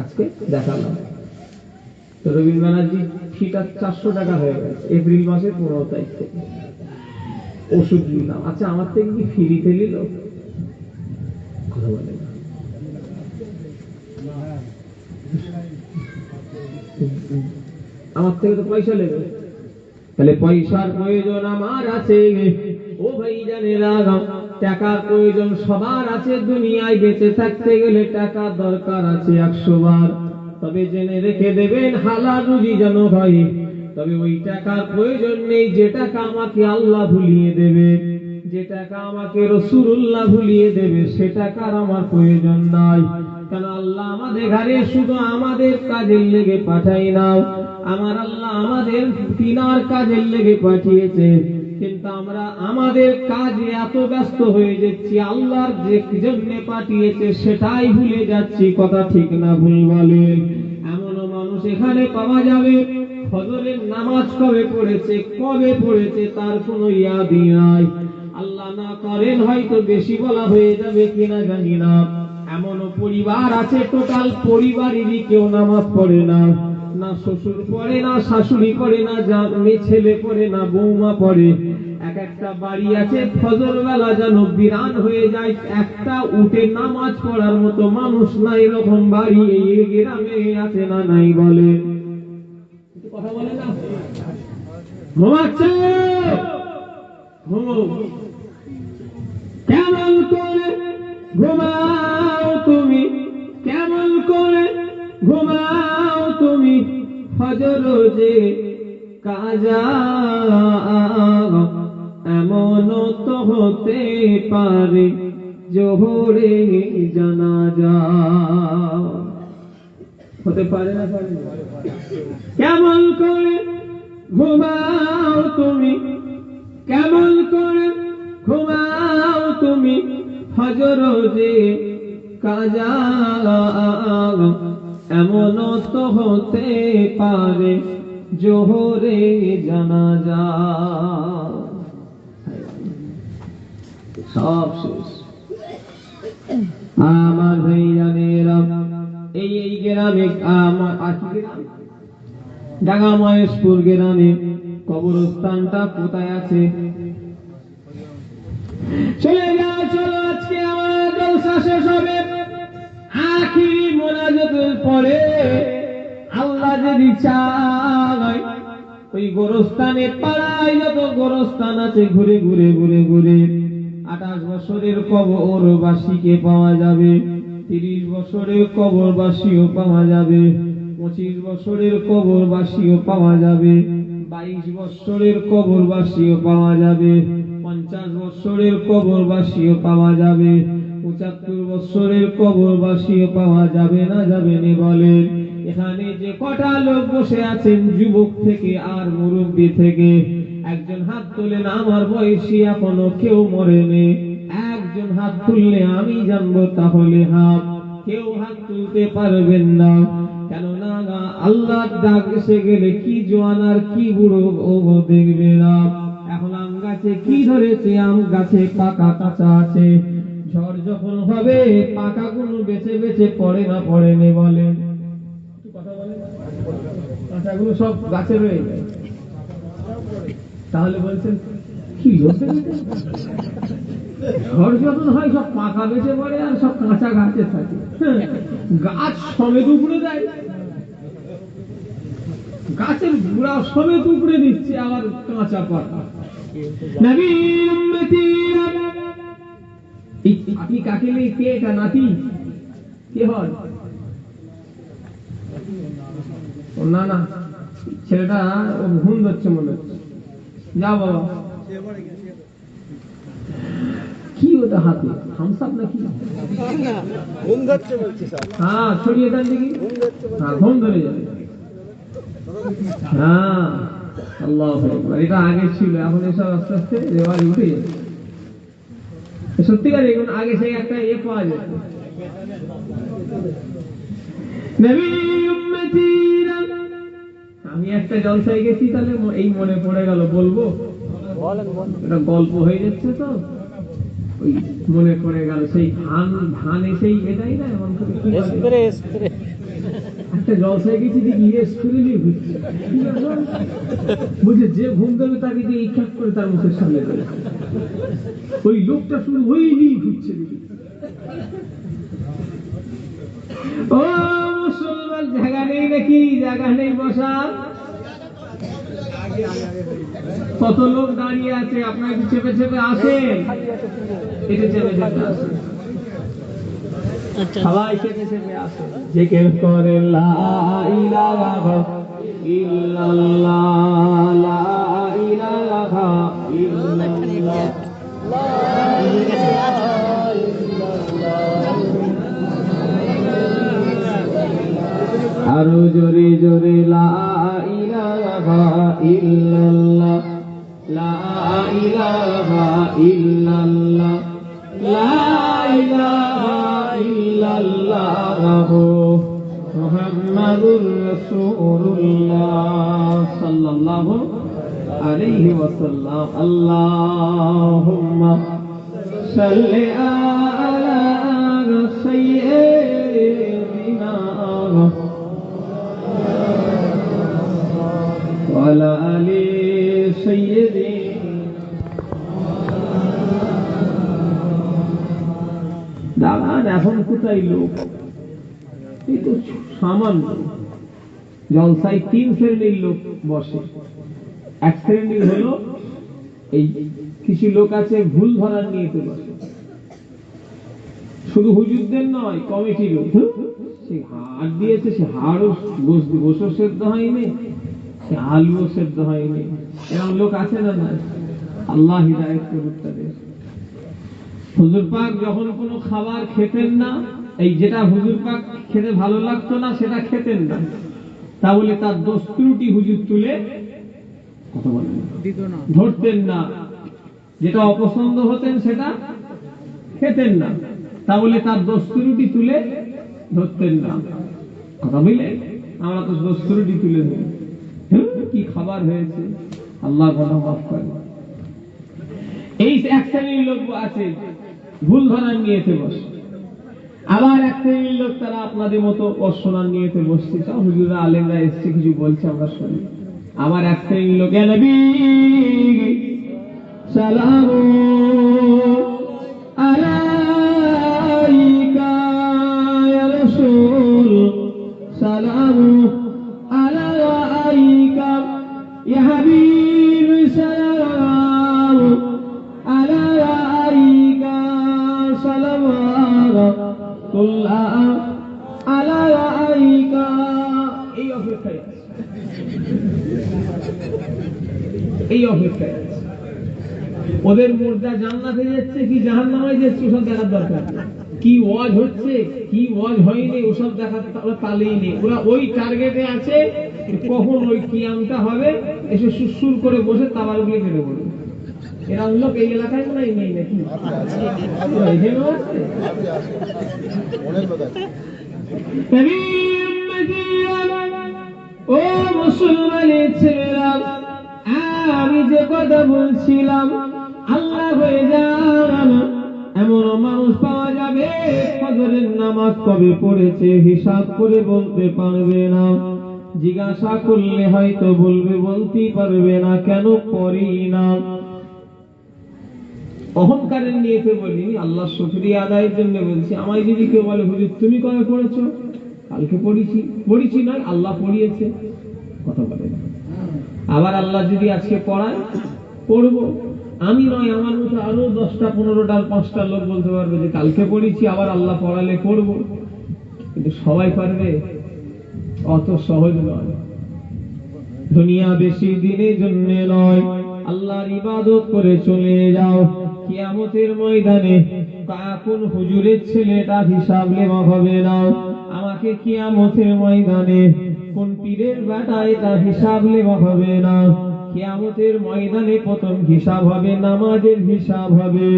আজকে দেখালাম। তো রবীন ব্যানার্জি ফিটা 400 টাকা হয়ে গেছে এপ্রিল মাসের 15 তারিখ থেকে। ওষুধ নিলাম, আচ্ছা আমার থেকে কি ফ্রিতে নিল? কথা বলে না। আমার থেকে তো পয়সা নেবে, তাহলে পয়সার প্রয়োজন আমার আছে। ও ভাই জানেরা, টাকার প্রয়োজন সবার আছে। দুনিয়ায় বেঁচে থাকতে গেলে টাকা দরকার আছে 100 বার। তবে জেনে রেখে দেবেন হালাল রুজি যেন হয়, তবে ওই টাকার প্রয়োজন নেই যে টাকা আমাকে আল্লাহ ভুলিয়ে দেবে, যে টাকা আমাকে রাসূলুল্লাহ ভুলিয়ে দেবে, সে টাকার আমার প্রয়োজন নাই। কেন আল্লাহ আমাদের ঘরে শুধু আমাদের কাজের লেগে পাঠাই না, আমার আল্লাহ আমাদের তিনার কাজের লেগে পাঠিয়েছে। কিন্তু আমরা আমাদের কাজে এত ব্যস্ত হয়ে যাচ্ছি, আল্লাহর যে জন্য পাঠিয়েছে সেটাই ভুলে যাচ্ছি। কথা ঠিক না ভুল বলেন? এমনও মানুষ এখানে পাওয়া যাবে, ফজরের নামাজ কবে পড়েছে তার কোনো ইয়াদই নাই। আল্লাহ না করেন হয়তো বেশি বলা হয়ে যাবে কিনা জানি না, এমনও পরিবার আছে টোটাল পরিবারেরই কেউ নামাজ পড়ে না, না শ্বশুর পড়ে, না শাশুড়ি পড়ে, না ছেলে পড়ে, না বৌমা পড়ে। এক একটা বাড়ি আছে ফজর বেলা যেন বিরান হয়ে যায়, একটা উঠে নামাজ পড়ার মতো মানুষ নাই, এরকম বাড়ি এই গ্রামে আছে না নাই? বলে কথা বলে না? ঘুমাচ্ছে, কেমন করে ঘুমাও তুমি, কেমন করে ঘুমাও তুমি, ফজর যে কাজা এমন তো হতে পারে জোহরে জানাজা। হতে পারে না? কেমন করে ঘুমাও তুমি, কেমন করে ঘুমাও তুমি, ফজর যে কাজা এমন তো হতে পারে জোহরে জানাজা। সব শেষ, আমার ভাইজানেরা, এই গ্রামে আমার গ্রাম ঢাকা মহেশপুর গ্রামে কবরস্থানটা কোথায় আছে? চলে যাও, চলো আজকে আমার জলসা শেষ হবে। আখিরি মোনাজাতের পরে আল্লাহ যদি চায় ওই গোরস্থানে পাড়ায় যত গোরস্থান আছে ঘুরে ঘুরে ঘুরে ঘুরে 28 বছরের কবরবাসীকে পাওয়া যাবে, 30 বছরের কবরবাসীও পাওয়া যাবে, 25 বছরের কবরবাসীও পাওয়া যাবে, 22 বছরের কবরবাসীও পাওয়া যাবে, 50 বছরের কবরবাসীও পাওয়া যাবে, 75 বছরের কবরবাসীও পাওয়া যাবে না যাবে না বলেন? এখানে যে কটা লোক বসে আছেন, যুবক থেকে আর মুরব্বী থেকে, একজন হাত তোলেন। আমার বয়সী এখনো কেউ মরেনি, একজন হাত তুললে আমি জানবো তাহলে হাত। কেউ হাত তুলতে পারবেন না, কেননা আল্লাহর ডাক এসে গেলে কি জওয়ান আর কি বুড়ো ও দেখবে না। এখন আম গাছে কি ধরেছে? আম গাছে পাকা কাঁচা আছে। ঝড় যখন হবে পাকা গুলো বেছে বেছে পড়ে না পড়ে নে বলেন? কথা বলেন, কাঁচাগুলো সব গাছে রয়ে যায়। তাহলে বলছেন কি ঝড় যখন হয় সব পাকা বেঁচে পড়ে আর সব কাঁচা গাছে থাকে, গাছ সমেত উপড়ে দেয়, গাছের গুড়া সমেত উপড়ে দিচ্ছে, আবার কাঁচা পাকা। নবীর উম্মতিরা, আপনি কাকে নেই? কে এটা নাতি? কে হয়? না না, ছেলেটা ও ঘুম ধরছে মনে হচ্ছে। যা বাবা, কি ওটা হাতে হামসাপ নাকি? ঘুম ধরছে বলছি স্যার। হ্যাঁ, ছড়িয়ে দেন দেখি। হ্যাঁ, ঘুম ধরে যাবে। হ্যাঁ, আল্লাহু আকবার। এটা আগে ছিল, এখন এসব আস্তে আস্তে রেওয়াজ উঠে যাচ্ছে। সত্যিকার এগুলো আগে সেই একটা পাওয়া যেত। নবীর উম্মতিরা, আমি একটা জলসায় গেছি, তাহলে এই মনে পড়ে গেল, বলবো? এটা গল্প হয়ে যাচ্ছে তো, ওই মনে পড়ে গেল সেই ধান এসেই এটাই না এমন করে একটা জলসায় গেছি, দেখি স্প্রে নিয়ে ঘুরছে। বুঝে যে ঘুম দেবে তাকে দিয়ে এই খ্যাপ করে তার মুখের সামনে দেবে, ওই লোকটা শুধু ওই নিয়ে ঘুরছে। ও মুসলমান, জায়গা নেই নাকি? জায়গা নেই বসার? কত লোক দাঁড়িয়ে আছে, আপনার চেপে চেপে আসেন, এটা চেপে চেপে আসেন, সবাই চেপে চেপে আসেন। জিকির করে লা ইলাহা ইল্লাল্লাহ, লা ইলাহা ইল্লাল্লাহ। আরো জোরে জোরে লা ইলাহা ইল্লাল্লাহ, লা ইলাহা ইল্লাল্লাহ, লা ইলাহা ইল্লাল্লাহ মুহাম্মাদুর রাসূলুল্লাহ সাল্লাল্লাহু আলাইহি ওয়াসাল্লাম। আল্লাহুম্মা সাল্লি আলা সাইয়্যিদিনা ওয়ালা আলি সাইয়্যিদিনা। দাঁড়ান, এখন কোথায় লোক? এই তো সামান্য জলসায় 3 শ্রেণীর লোক বসে। এক শ্রেণীর হলো এই কিছু লোক আছে ভুল ধরার নিয়েতে বসে, শুধু হুজুরদের নয়, কমিটিরও। সে হাড় দিয়েছে, সে হাড়ও গোশও সেদ্ধ হয়নি, সে আলুও সেদ্ধ হয়নি, এরকম লোক আছে না? না, আল্লাহ হিদায়াত করুক তাদের। হুজুর পাক যখন কোনো খাবার খেতেন না, এই যেটা হুজুর পাক খেতে ভালো লাগতো না সেটা খেতেন না, তাহলে তার দোষ ত্রুটি হুজুর তুলে কথা বলেন ধরতেন না। যেটা অপছন্দ হতেন সেটা খেতেন না, তাহলে তার দোষ ত্রুটি তুলে ধরতেন না। কথা বললেন? আমরা তো দোষ ত্রুটি তুলে ধরি, কি খাবার হয়েছে, আল্লাহ গুনাহ মাফ করে। এই এক শ্রেণীর লোক আছে ভুল ধরার নিয়েতে বসে। আবার এক শ্রেণীর লোক তারা আপনাদের মতো অশোনার নিয়েতে বসছে, সব হুজুরা আলেমরা এসছে, কিছু বলছে আমরা শুনি। আবার এক শ্রেণীর লোক ইয়া নবী সালামু আলাইকা ইয়া রাসূল সালামু আলাইকা ইয়া হাবিব সালামু আলাইকা সালাওয়াতুল্লাহ আলাইকা। এই অপেক্ষায় আছে, এই অপেক্ষায় আছে। ওদের মুর্দা জান্নাতে যাচ্ছে কি জাহান্নামে যাচ্ছে ওসব দেখার দরকার নেই। কি ওয়াজ হচ্ছে কি ওয়াজ হয়নি ওসব দেখার তালেই নেই। ওরা ওই টার্গেটে আছে কখন ওই কিয়ামটা হবে, এসে সুরসুর করে বসে তাবার গুলো কেটে পড়বে। এরা লোক এই এলাকায় মনে হয় নেই নাকি? এখানেও আছে। ও মুসলমানের ছেলেরা, আমি যে কথা বলছিলাম, আল্লাহ হয়ে যান এমন মানুষ পাওয়া যাবে ফজরের নামাজ কবে পড়েছে হিসাব করে বলতে পারবে না। জিজ্ঞাসা করলে হয়তো বলবে বলতেই পারবে না, কেন পড়ি না। অহংকারের নিয়েতে বলিনি, আল্লাহ শুকরিয়া আদায়ের জন্য বলছি। আমায় যদি কেউ বলে হুজুর তুমি কবে পড়েছো, কালকে পড়েছি, পড়েছি নয় আল্লাহ পড়িয়েছে, কথা বলে না। আবার আল্লাহ যদি আজকে পড়ায় পড়বো, আমি নয় আমার মতো আরো 10টা 15টা 5টা লোক বলতে পারবে যে কালকে পড়েছি, আবার আল্লাহ পড়ালে পড়বো। কিন্তু সবাই পারবে? অত সহজ নয়। দুনিয়া বেশি দিনের জন্য নয়, আল্লাহর ইবাদত করে চলে যাও। কিয়ামতের ময়দানে কোন হুজুরের ছেলেটা হিসাব নেওয়া হবে না। আমাকে কিয়ামতের ময়দানে কোন পীরের বেটা এটা হিসাব নেওয়া হবে না। কিয়ামতের ময়দানে প্রথম হিসাব হবে নামাজের হিসাব হবে।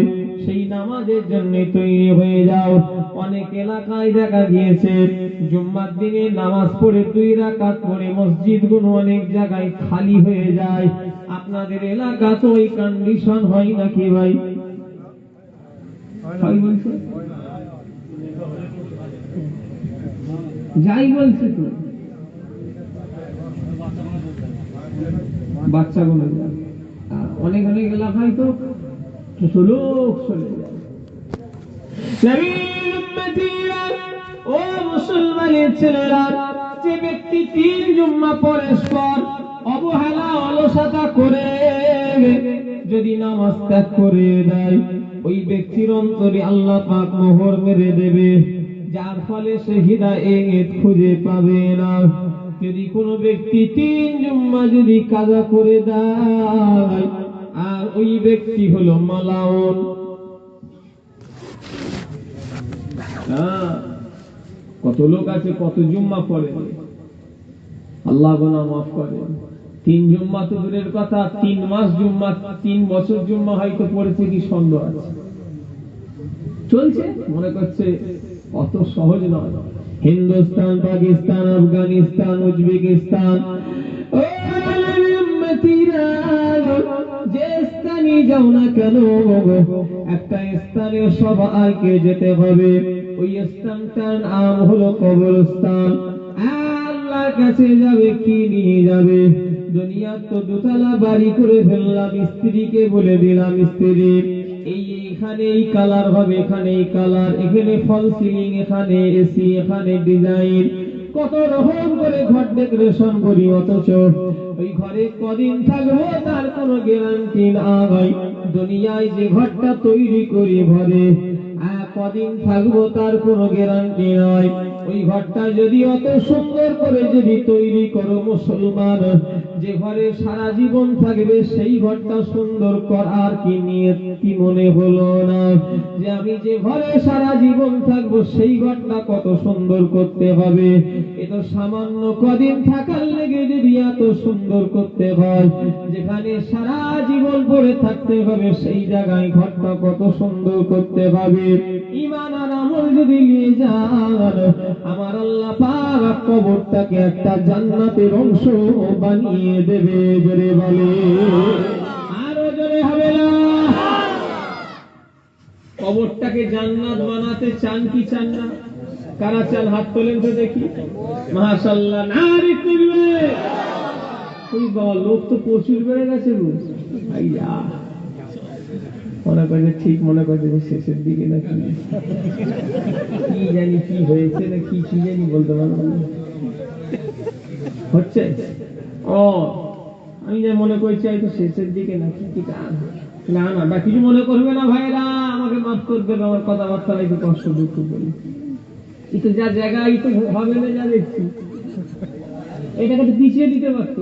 সেই নামাজের জন্য তৈরি হয়ে যাও। অনেক এলাকায় দেখা গিয়েছে জুম্মার দিনে নামাজ পড়ে 2 রাকাত পড়ে মসজিদগুলো অনেক জায়গায় খালি হয়ে যায়। আপনাদের এলাকা তো ওই কন্ডিশন হয় নাকি ভাই? হয় বলছে, যাই বলছে তো বাচ্চাগুলো যায়, অনেক অনেক এলাকায় তো লোক চলে যায়। নবীর উম্মতীরা, ও মুসলমানের ছেলেরা, যে ব্যক্তি 3 জুম্মা পরস্পর অবহেলা অলসতা করে যদি নামাজ ত্যাগ করে দেয়, ওই ব্যক্তির অন্তরে আল্লাহ পাক মোহর মেরে দেবে, যার ফলে সে হিদায়াত খুঁজে পাবে না। যদি কোনো ব্যক্তি 3 জুম্মা যদি কাজা করে দেয়, আর ওই ব্যক্তি হলো মালাউন। কত লোক আছে কত জুম্মা পড়ে, আল্লাহ গুনাহ মাফ করে। 3 জুম্মা তো দূরের কথা, 3 মাস জুম্মা, 3 বছর জুম্মা হয়তো পড়েছে কি সন্দেহ আছে। চলছে, মনে করছে অত সহজ নয়। হিন্দুস্তান, পাকিস্তান, আফগানিস্তান, উজবেকিস্তান, যে স্থানে যাও না কেন একটা স্থানে সবাইকে যেতে হবে। ওই স্থানটার নাম হলো কবরস্থান। আল্লাহর কাছে যাবে কি নিয়ে যাবে? দুনিয়া তো 2তলা বাড়ি করে ফেললাম, স্ত্রীকে বলে দিলাম স্ত্রী এইখানে এই কালার হবে, এখানে এই কালার, এখানে ফল সিলিং, এখানে এসি, এখানে ডিজাইন, কত রকম করে ঘর ডেকোরেশন করি, অথচ ওই ঘরে কদিন থাকবো তার কোনো গ্যারান্টি নাই। দুনিয়ায় যে ঘরটা তৈরি করি ঘরে কদিন থাকবো তার কোনো গ্যারান্টি নাই। ওই ঘরটা যদি অত সুন্দর করে যদি তৈরি করো মুসলমান, যে ঘরে সারা জীবন থাকবে সেই ঘরটা সুন্দর করার কি নিয়ত কি মনে হলো না? যে আমি যে ঘরে সারা জীবন থাকবো সেই ঘরটা কত সুন্দর করতে হবে। এ তো সামান্য কদিন থাকার লেগে যদি এত সুন্দর করতে হয়, যেখানে সারা জীবন পড়ে থাকতে হবে সেই জায়গায় ঘরটা কত সুন্দর করতে হবে। ঈমান আর আমল যদি নিয়ে যান, আমার আল্লাহ পাক কবরটাকে একটা জান্নাতের অংশ বানিয়ে দেবে। জোরে বলে, আরো জোরে হবে না? কবরটাকে জান্নাত বানাতে চান কি চান না? কারা চান হাত তোলেন তো দেখি। মাশাআল্লাহ, নারী তুলবে। ওই বাবা, লোক তো প্রচুর বেড়ে গেছে গো। আইয়া, মনে করে ঠিক মনে করে শেষের দিকে নাকি কি জানি কি হয়েছে না কি কি জানি বলতে পারবো না। হচ্ছে ও, আমি যা মনে করছি হয়তো শেষের দিকে নাকি কি গান। না না, বা কিছু মনে করবে না ভাইরা, আমাকে মাফ করে দেবে, আমার কথাবার্তা একটু কষ্ট দুঃখ বলি। একটু যা জায়গা একটু হবে না, যা দেখছি এটাকে তো পিছিয়ে দিতে পারতো।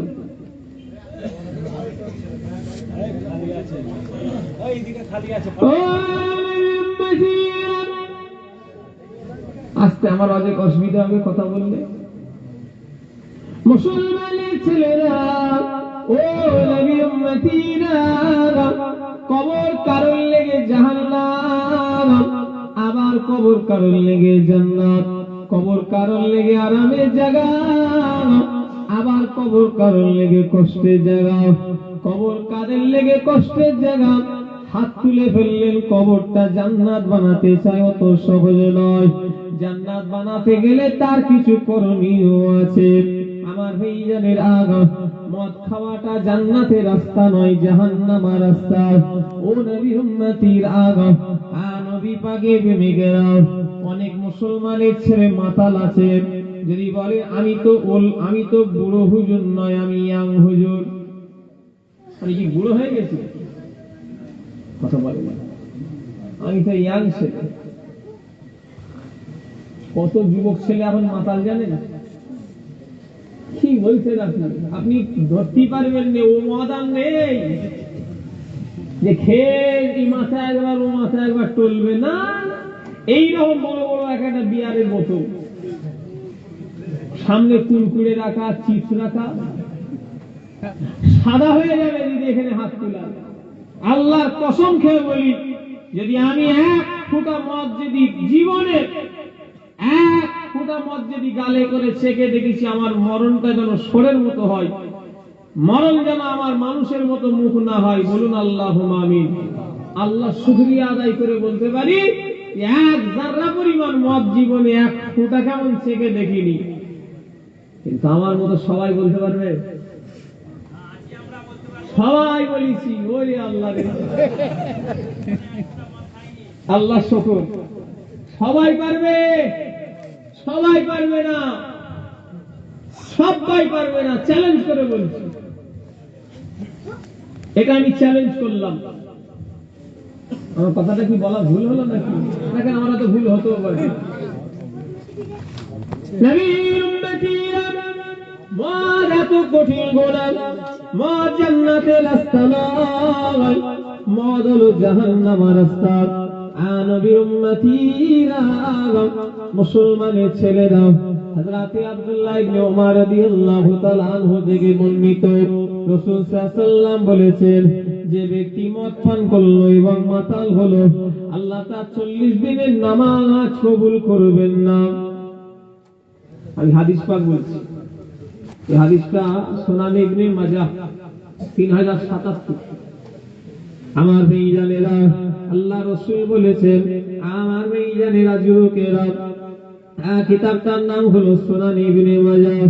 আস্তে, আমার অনেক অসুবিধা হবে কথা বললে। মুসলমানের ছেলেরা, ও নবীর উম্মতিরা, কবর কারণ লেগে জাহান্নাম, আবার কবর কারণ লেগে জান্নাত। কবর কারণ লেগে আরামের জায়গা, আবার কবর কারণ লেগে কষ্টের জায়গা। কবর কাদের লেগে কষ্টের জায়গা, হাত তুলে ফেললেন। কবরটা জান্নাত বানাতে চায়, অত সহজ নয়। জান্নাত বানাতে গেলে তার কিছু করণীয় আছে। আমার ভাইজানের আগা, মদ খাওয়াটা জান্নাতের রাস্তা নয়, জাহান্নামের রাস্তা। ও নবী উম্মতির আগা, নবী পাকে প্রেমিকেরা, অনেক মুসলমানের ছেলে মাতাল আছে। যদি বলে আমি তো বুড়ো হুজুর নয়, আমি ইয়াং হুজুর। আমি কি বুড়ো হয়ে গেছি? কথা বলে না, আমি তো ইয়াং ছেলে। কত যুবক ছেলে এখন মাতাল জানেন? কি বলছেন আপনি? আপনি ধরতে পারবেন না, ও মদান নেই যে খেয়ে এই মাথা একবার ও মাথা একবার টলবে না। এইরকম বড় বড় একটা বিয়ারের বোতল, সামনে কুড়কুড়ে রাখা, চিপস রাখা, সাদা হয়ে যাবে যদি এখানে হাত তোলা। আল্লাহর কসম খেয়ে বলি, যদি আমি এক ফোঁটা মদ যদি জীবনে এক ফোঁটা মদ যদি গালে করে ছেঁকে দেখেছি, আমার মরণটা যেন সোরের মতো হয়, মরণ যেন আমার মানুষের মতো মুখ না হয়। বলুন আল্লাহুম্মা আমিন। আল্লাহ শুকরিয়া আদায় করে বলতে পারি, এক জাররা পরিমাণ মদ জীবনে এক ফোঁটা কেমন ছেঁকে দেখিনি। কিন্তু আমার মতো সবাই বলতে পারবে? সবাই বলেছি, ওরে আল্লাহ রে, আল্লাহ শুকর। সবাই পারবে? সবাই পারবে না, সবাই পারবে না। চ্যালেঞ্জ করে বলছি, এটা আমি চ্যালেঞ্জ করলাম। আমার কথাটা কি বলা ভুল হলো নাকি? দেখেন, আমার তো ভুল হতেও পারে। নবীর উম্মতিরা, মদ এত কঠিন গুনাহ, মদ জান্নাতের রাস্তা নয়, মদ হলো জাহান্নামের রাস্তা। নবীর উম্মতিরা, মুসলমানের ছেলেরা, হযরতে আব্দুল্লাহ ইবনে ওমর রাদিয়াল্লাহু তাআলা আনহু থেকে বর্ণিত, রাসূল সাল্লাল্লাহু আলাইহি ওয়াসাল্লাম বলেছেন, যে ব্যক্তি মদ পান করলো এবং মাতাল হলো, আল্লাহ তার 40 দিনের নামাজ কবুল করবেন না। আমি হাদিস পাক বলছি, এই হাদিসটা সুনান ইবনে মাজাহ 3077। আমার ভাইজানেরা, আল্লাহ রাসূল বলেছেন, আমার ভাইজানেরা, যুবকেরা, কিতাবটার নাম হলো সুনান ইবনে মাজাহ।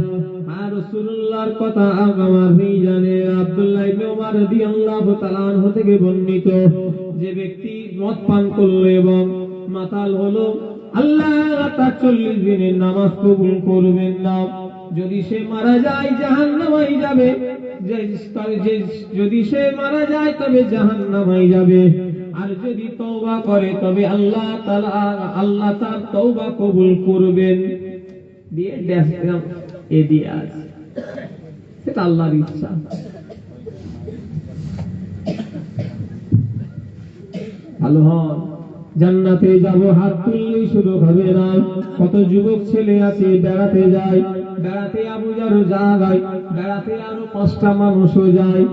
আর রাসূলুল্লাহর কথা, আমার ভাইজানেরা, আব্দুল্লাহ ইবনে ওমর রাদিয়াল্লাহু তাআলা আনহু থেকে বর্ণিত, যে ব্যক্তি মদ পান করলো এবং মাতাল হলো, আল্লাহ তার 40 দিনের নামাজ কবুল করবেন না। যদি সে মারা যায় জাহান্নামে যাবে, যদি সে মারা যায় তবে জাহান্নামে যাবে। আর যদি তওবা করে তবে আল্লাহ তার তওবা কবুল করবেন। দিয়ে দেখলাম এ দিয়ে আছে, সেটা আল্লাহর ইচ্ছা। ভালো হন, জান্নাতে যাব, হাত তুললেই শুধু হবে না। কত যুবক ছেলে আছে বেড়াতে যায়, বেড়াতে আবু জারও যায়, বেড়াতে আরো 5টা মানুষও যায়,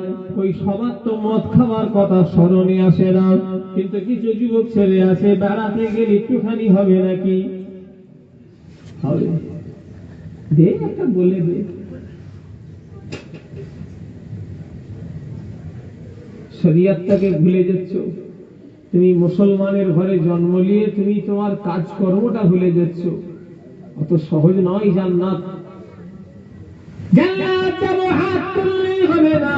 ওই সবার তো মদ খাওয়ার কথা স্মরণে আসে না। কিন্তু কিছু যুবক ছেলে আছে, বেড়াতে গেলে একটুখানি হবে নাকি? হবে, দে একটা বলে দে। শরীয়তটাকে ভুলে যাচ্ছ, তুমি মুসলমানের ঘরে জন্ম নিয়ে তুমি তোমার কাজকর্মটা ভুলে যাচ্ছ। অত সহজ নয় জান্নাত। জান্নাত যাব হাত তুললেই হবে না।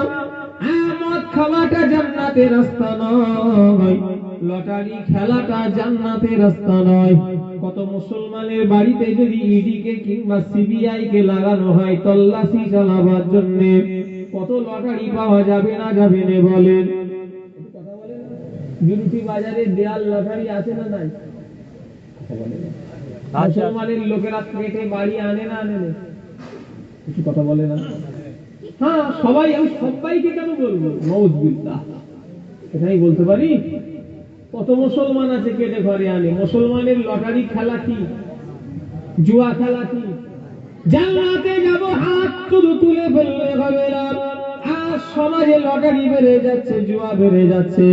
মদ খাওয়াটা জান্নাতের রাস্তা নয়, লটারি খেলাটা জান্নাতের রাস্তা নয়। কত মুসলমানের বাড়িতে যদি ইডিকে কিংবা সিবিআই কে লাগানো হয় তল্লাশি চালাবার জন্য, কত লটারি পাওয়া যাবে না যাবে না বলেন? বিরুটি বাজারে দেয়াল লটারি আছে না নাই? মুসলমানের লোকেরা কেটে বাড়ি আনে না আনে না? কিছু কথা বলে না। হ্যাঁ সবাই, আমি সবাইকে কেন বলবো, নাউযুবিল্লাহ, এটাই বলতে পারি। কত মুসলমান আছে কেটে ঘরে আনে। মুসলমানের লটারি খেলা কি, জুয়া খেলা কি? জান্নাতে যাব হাত শুধু তুলে ফেললে হবে না। আজ সমাজে লটারি বেড়ে যাচ্ছে, জুয়া বেড়ে যাচ্ছে।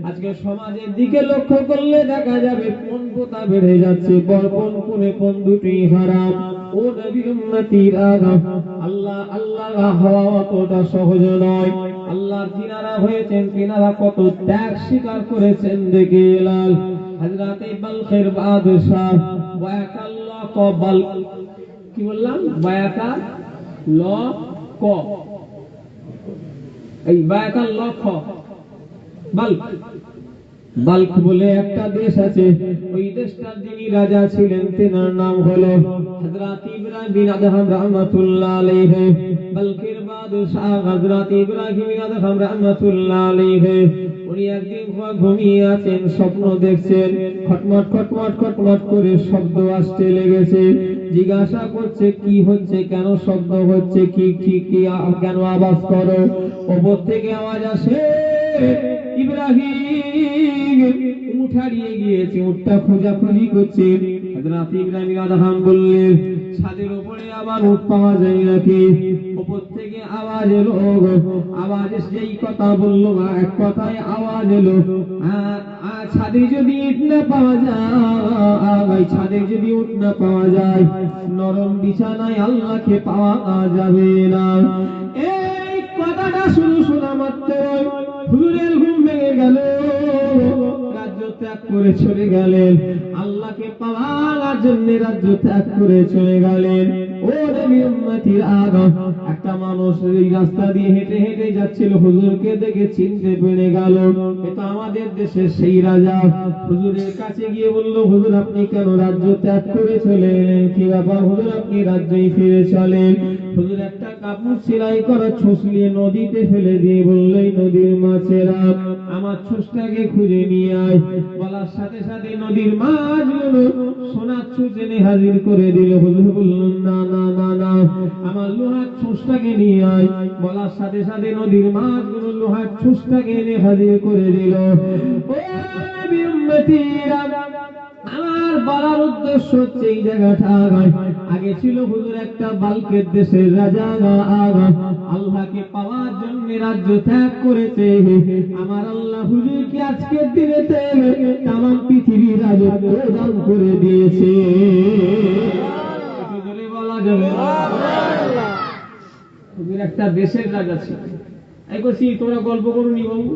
আজকে সমাজের দিকে লক্ষ্য করলে দেখা যাবে কোন পোতা বেড়ে যাচ্ছে, বরপন কোনে কোন দুটি হারাম। ও নবীর উম্মতিরা, আল্লাহ আল্লাহ হওয়া অতটা সহজ নয়। আল্লাহ যিনারা হয়েছেন তিনারা কত ত্যাগ স্বীকার করেছেন দেখে এলাল। হযরতে বালখের বাদশাহ বায়াকাল্লাহ কবাল, কি বললাম, বায়াকা ল ক, এই বায়াকাল ল খ, বাল্ক, বাল্ক বলে একটা দেশ আছে। ওই দেশটার যিনি রাজা ছিলেন তেনার নাম হলো হযরত ইব্রাহিম বিন আদহাম রাহমাতুল্লাহ আলাইহি। বাল্কের বাদশাহ হযরত ইব্রাহিম বিন আদহাম রাহমাতুল্লাহ আলাইহি, উনি একদিন ঘুমিয়ে আছেন, স্বপ্ন দেখছেন। খটমট খটমট খটমট করে শব্দ আসতে লেগেছে। জিজ্ঞাসা করছে কি হচ্ছে, কেন শব্দ হচ্ছে, কি কি কি কেন আওয়াজ করো? ওপর থেকে আওয়াজ আসে, ইব্রাহিম উট হারিয়ে গিয়েছে, উটটা খোঁজাখুঁজি করছে। হযরত ইব্রাহিম আদহাম বললেন, ছাদের উপরে আবার উট পাওয়া যায় নাকি? উপর থেকে আওয়াজ এলো, আওয়াজ যেই কথা বললো এক কথায় আওয়াজ এলো, ছাদে যদি ইট না পাওয়া যায়, ছাদে যদি উট না পাওয়া যায়, নরম বিছানায় আল্লাহকে পাওয়া যাবে না। এই কথাটা শুধু শোনা মাত্র হুজুরের ঘুম ভেঙে গেল, রাজ্য ত্যাগ করে চলে গেলেন। আল্লাহকে পাওয়ার জন্য রাজ্য ত্যাগ করে চলে গেলেন। ও নবী উম্মতিরা, একটা মানুষ এই রাস্তা দিয়ে হেঁটে হেঁটে যাচ্ছিল, হুজুরকে দেখে চিনতে পেরে গেল, এটা আমাদের দেশের সেই রাজা। হুজুরের কাছে গিয়ে বলল, হুজুর আপনি কেন রাজ্য ত্যাগ করে চলে এলেন? কি ব্যাপার হুজুর, আপনি রাজ্যেই ফিরে চলেন? হুজুর একটা কাপড় সেলাই করা ছুঁচ নিয়ে নদীতে ফেলে দিয়ে বলল, এই নদীর মাছেরা আমার ছুঁচটাকে খুঁজে নিয়ে আয়। বলার সাথে সাথে নদীর মাছগুলো সোনার ছুঁচ এনে হাজির করে দিল। হুজুর বললেন, না না না না, আমার লোহার ছুঁচটাকে নিয়ে আয়। বলার সাথে সাথে নদীর মাছগুলো লোহার ছুঁচটাকে এনে হাজির করে দিল। ও নবী উম্মতিরা, আমার বলার উদ্দেশ্য হচ্ছে এই জায়গাটা আগে ছিল হুজুর একটা বাল্কের দেশের রাজা, আল্লাহকে পাওয়ার জন্য রাজ্য ত্যাগ করেছে। আমার আল্লাহ হুজুরকে আজকের দিনে তাম পৃথিবীর রাজত্ব দান করে দিয়েছে। বলা যাবে হুজুর একটা দেশের রাজা ছিল। এই বলছি তোমরা গল্প করুনি বাবু,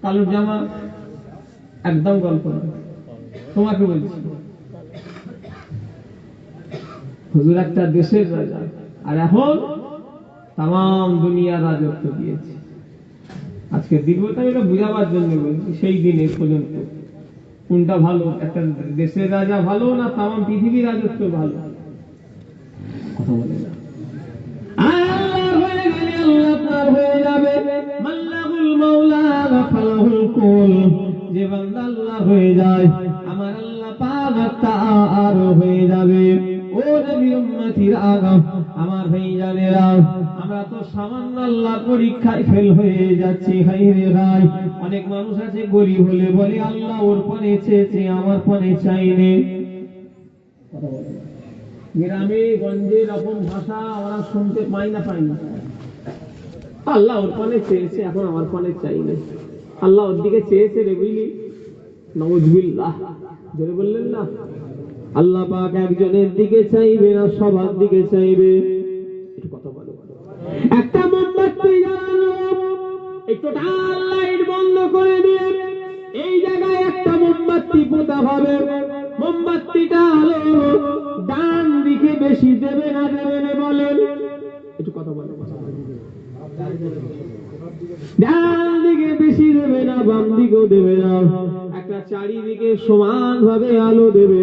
কালোর জামা, একদম গল্প না, তোমাকে বলছি। হুজুর একটা দেশের রাজা, আর এখন তাম দুনিয়ার রাজত্ব দিয়েছে। আজকে দিবটা এটা বুঝাবার জন্য বলছি, সেই দিনে পর্যন্ত কোনটা ভালো, একটা দেশের রাজা ভালো না তাম পৃথিবীর রাজত্ব ভালো? কথা বলে না। আল্লাহ হয়ে গেলে আল্লাহ আপনার হয়ে যাবে। মাল্লাহুল মাওলা ফালাহুল কুল, যে বান্দা আল্লাহ হয়ে যায় আমার আল্লাহ পাক তার হয়ে যাবে। ও নবী উম্মতিরা, আমার ভাইজানেরা, আমরা তো সামান্য আল্লাহর পরীক্ষায় ফেল হয়ে যাচ্ছি। হাই রে ভাই, অনেক মানুষ আছে গরিব হলে বলে আল্লাহ ওর পানে চেয়েছে, আমার পানে চাইনি। কথা বলে না। গ্রামে গঞ্জে রকম ভাষা আমরা শুনতে পাই না, পাই না। আল্লাহ ওর পানে চেয়েছে, এখন আমার পানে চাই না। আল্লাহ ওর দিকে চেয়েছে রে, বুঝলি? নাউযুবিল্লাহ, জোরে বললেন না? আল্লাহ পাক একজনের দিকে চাইবে না, সবার দিকে চাইবে। একটু কথা বলো। একটা মোমবাতি জ্বালানো, এই টোটাল লাইট বন্ধ করে দিয়ে এই জায়গায় হবে, মোমবাতিটা আলো ডান দিকে বেশি দেবে না বলেন, একটু কথা বলেন। ডান দিকে বেশি দেবে না, বাম দিকেও দেবে না, একটা চারিদিকে সমান ভাবে আলো দেবে।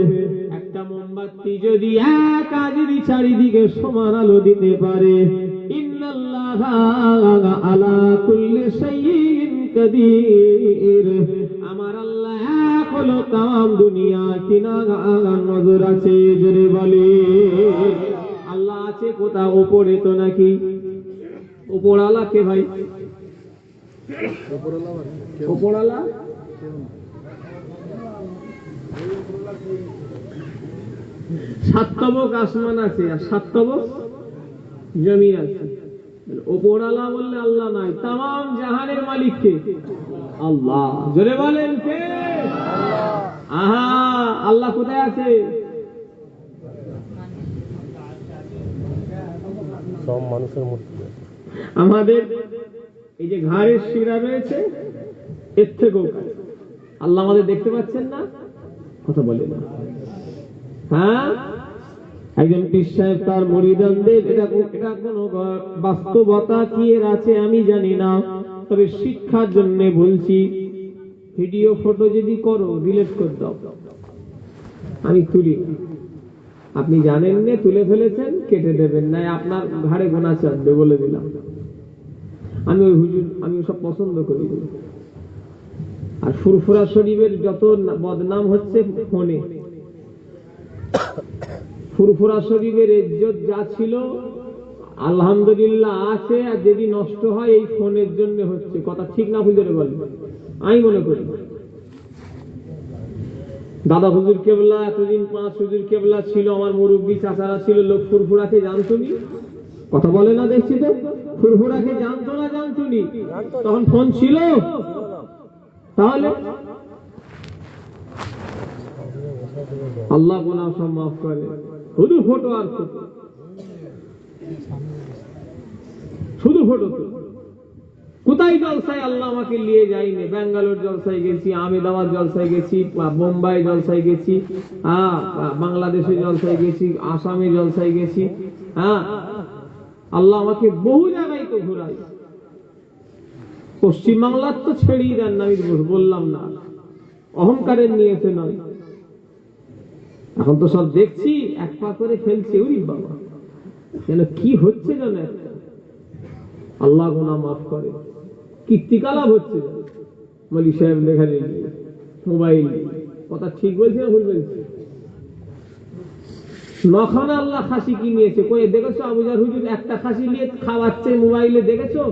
একটা মোমবাতি যদি এক আজরি চারিদিকে সমান আলো দিতে পারে, ইন্নাল্লাহা আলা কুল্লি শাইইন কাদির, আমার আল্লাহ এক হলো, তাম দুনিয়া তিনার নজর আছে। জোরে বলে আল্লাহ আছে কোথাও? উপরে তো নাকি? উপরওয়ালা কে ভাই? উপরওয়ালা সাততবক আসমান আছে আর সাততবক জমিন আছে। উপরওয়ালা বললে আল্লাহ নাই, তাম জাহানের মালিক কে? আল্লাহ। জোরে বলেন কে? আহা, আল্লাহ কোথায় আছে? সব মানুষের মধ্যে। আমাদের এই যে ঘাড়ের শিরা রয়েছে, এর থেকেও কাছে। আল্লাহ আমাদের দেখতে পাচ্ছেন না? কথা বলে না। হ্যাঁ, একজন পীর সাহেব তার মুরিদানদের, এটা কোনো বাস্তবতা কি এর আছে আমি জানি না, তবে শিক্ষার জন্য বলছি, ভিডিও ফটো যদি করো ডিলিট করে দাও, আমি তুলি। আপনি জানেন না, তুলে ফেলেছেন, কেটে দেবেন না, আপনার ঘাড়ে গোনা চাপবে, বলে দিলাম। আমি ওই হুজুর, আমি সব পছন্দ করি। আর ফুরফুরা শরীফের যত বদনাম হচ্ছে ফোনে। ফুরফুরা শরীফের ইজ্জত যা ছিল আলহামদুলিল্লাহ আছে, আর যদি নষ্ট হয় এই ফোনের জন্য হচ্ছে। কথা ঠিক না ভুল বল? আমি মনে করি দাদা হুজুর কেবলা, এতদিন 5 হুজুর কেবলা ছিল, আমার মুরব্বী চাচারা ছিল, লোক ফুরফুরাকে জানতো নি। কথা বলে না, দেখছি তো। ফুরফুরাকে জানতো না, জানতো নি, তখন ফোন ছিল। তাহলে আল্লাহ গুনাহ সব মাফ করে। শুধু ফটো আর ফটো, শুধু ফটো। কোথায় জলসায় আল্লাহ আমাকে নিয়ে যায়নি? ব্যাঙ্গালোর জলসায় গেছি, আহমেদাবাদ জলসায় গেছি, বোম্বাই জলসায় গেছি, বাংলাদেশে জলসায় গেছি, আসামে জলসায় গেছি। আল্লাহ আমাকে বহু জায়গায় তো ঘুরাই। পশ্চিম বাংলার তো ছেড়েই দেন না, আমি বললাম না, অহংকারের নিয়েছে নয়। এখন তো সব দেখছি এক পা করে ফেলছে। ওরে বাবা, যেন কি হচ্ছে যেন একটা। আল্লাহ গুনাহ মাফ করে। কীর্তিকলাপ হচ্ছে মলি সাহেব লেখা নেই, মোবাইল। কথা ঠিক বলছি না ভুল বলছি? নখানা আল্লাহ খাসি কিনিয়েছে। কই দেখেছো? আবুজার হুজুর একটা খাসি নিয়ে খাওয়াচ্ছে মোবাইলে, দেখেছো?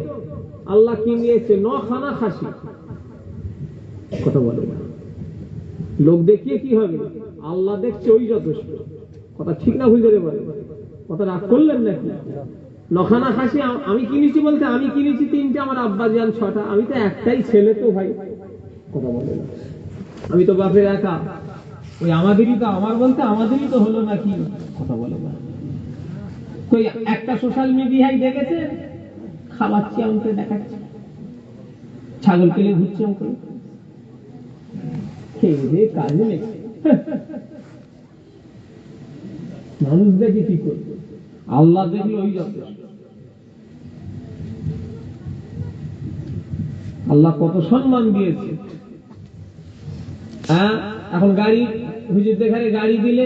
আল্লাহ কিনিয়েছে 9খানা খাসি। কথা বলে না, লোক দেখিয়ে কি হবে? আল্লাহ দেখছে, ওই যথেষ্ট। কথা ঠিক না ভুল ধরে বলে? কথা রাগ করলেন নাকি? 9খানা খাসি আমি কিনেছি বলতে, আমি কিনেছি 3টে, আমার আব্বা যান 6টা, আমি তো একটাই ছেলে তো ভাই। কথা বলে না, আমি তো বাপের একা। ওই আমাদেরই তো, আমার বলতে আমাদেরই তো হলো নাকি? কথা বলে না। তো একটা সোশ্যাল মিডিয়ায় দেখেছে, খাওয়াচ্ছি আমাকে, দেখাচ্ছি ছাগল পেলে ঘুরছে আমাকে, খেয়ে কাজে নেই। মানুষ দেখে কি করবে? আল্লাহ দেখলে ওই যথেষ্ট। আল্লাহ কত সম্মান দিয়েছে। এখন গাড়ি, হুজুর দেখারে গাড়ি দিলে,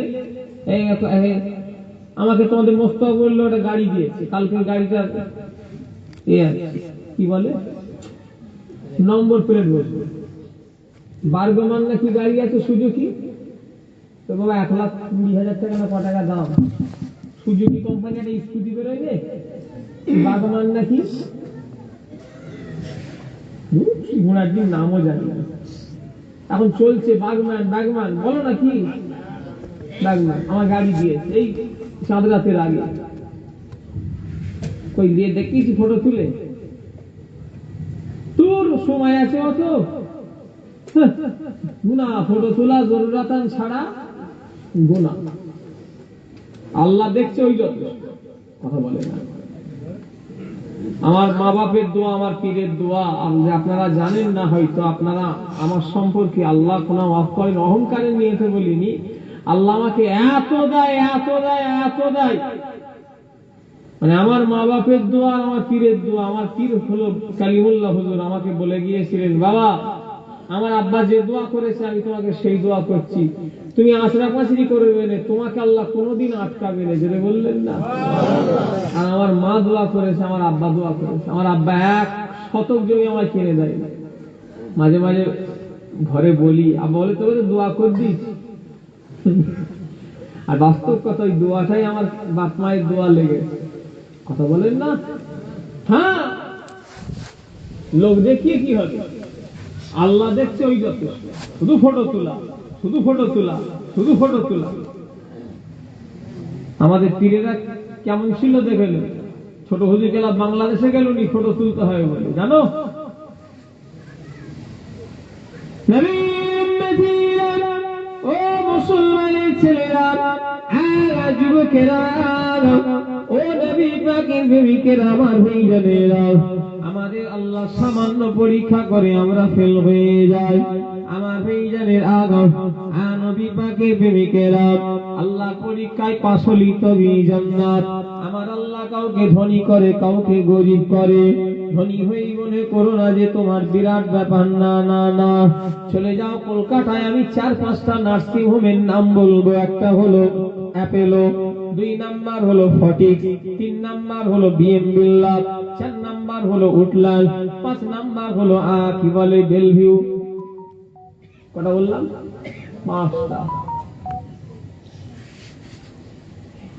আমাকে তোমাদের মোস্তফা বললো ওটা গাড়ি দিয়েছে, কালকে গাড়িটা কি বলে নম্বর প্লেট বসবে, বারগমান নাকি গাড়ি আছে সুজুকি। তো বাবা 1,20,000 টাকা না ক টাকা দাম। সুজুকি কোম্পানি একটা স্কুটি বেরোয়, বারগমান নাকি, ঘোড়ার দিন নামও জানি না। এখন চলছে বাগম্যান, ব্যাগম্যান বলো না কি, ব্যাগম্যান আমার গাড়ি দিয়েছে এই চাঁদ রাতের আগে। কই দিয়ে দেখেছি ফটো তুলে? তোর সময় আছে অত? গুনাহ ফটো তোলা জরুরাতান ছাড়া গুনাহ। আল্লাহ দেখছে ওই যত। কথা বলে না। আমার মা বাপের দোয়া, আমার পীরের দোয়া, যে আপনারা জানেন না হয়তো, আপনারা আমার সম্পর্কে আল্লাহ কোন মাফ করেন, অহংকারের নিয়েতে বলিনি, আল্লাহ আমাকে এত দেয়, এত দেয়, এত দেয়, মানে আমার মা বাপের দোয়া, আমার পীরের দোয়া। আমার পীর হলো কালিমুল্লাহ হুজুর, আমাকে বলে গিয়েছিলেন, বাবা আমার আব্বা যে দোয়া করেছে আমি তোমাকে সেই দোয়া করছি, তুমি আশরা পাশরি করবে না, তোমাকে আল্লাহ কোনোদিন আটকাবে না, যেটা বললেন না। আর আমার মা দোয়া করেছে, আমার আব্বা দোয়া করেছে, আমার আব্বা 1 শতক জমি আমার কিনে দেয়। মাঝে মাঝে ঘরে বলি, আব্বা বলে তোকে তো দোয়া করে দিস। আর বাস্তব কথা, ওই দোয়াটাই আমার বাপ মায়ের দোয়া লেগে, কথা বলেন না। হ্যাঁ, লোক দেখিয়ে কি হবে, আল্লাহ দেখছে ওই যথেষ্ট। শুধু ফটো তোলা, শুধু ফটো তোলা, শুধু ফটো তোলা। আমাদের পীরেরা কেমন ছিল দেখে নেন। ছোট হুজুর গেলাম বাংলাদেশে গেল নি ফটো তুলতে হয় বলে, জানো? ও মুসলমানের ছেলেরা, যুবকেরা, ও নবী পাকের প্রেমিকেরা, আমার ভাইজানেরা, আমাদের আল্লাহ সামান্য পরীক্ষা করে আমরা ফেল হয়ে যাই। আমার ভাইজানের আগম, নবী পাকের প্রেমিকেরা, আল্লাহ পরীক্ষায় পাশ হলি তবেই জান্নাত। আমার আল্লাহ কাউকে ধনী করে, কাউকে গরিব করে। ধনী হয়েই মনে করো না যে তোমার বিরাট ব্যাপার, না না না। চলে যাও কলকাতায়, আমি 4-5টা নার্সিং হোমের নাম বলবো। একটা হলো অ্যাপেলো, 2 নাম্বার হলো ফটিক, 3 নাম্বার হলো বিএম বিল্লা, 4 নাম্বার হলো উডল্যান্ড, 5 নাম্বার হলো কি বলে বেলভিউ। কটা বললাম? 5টা।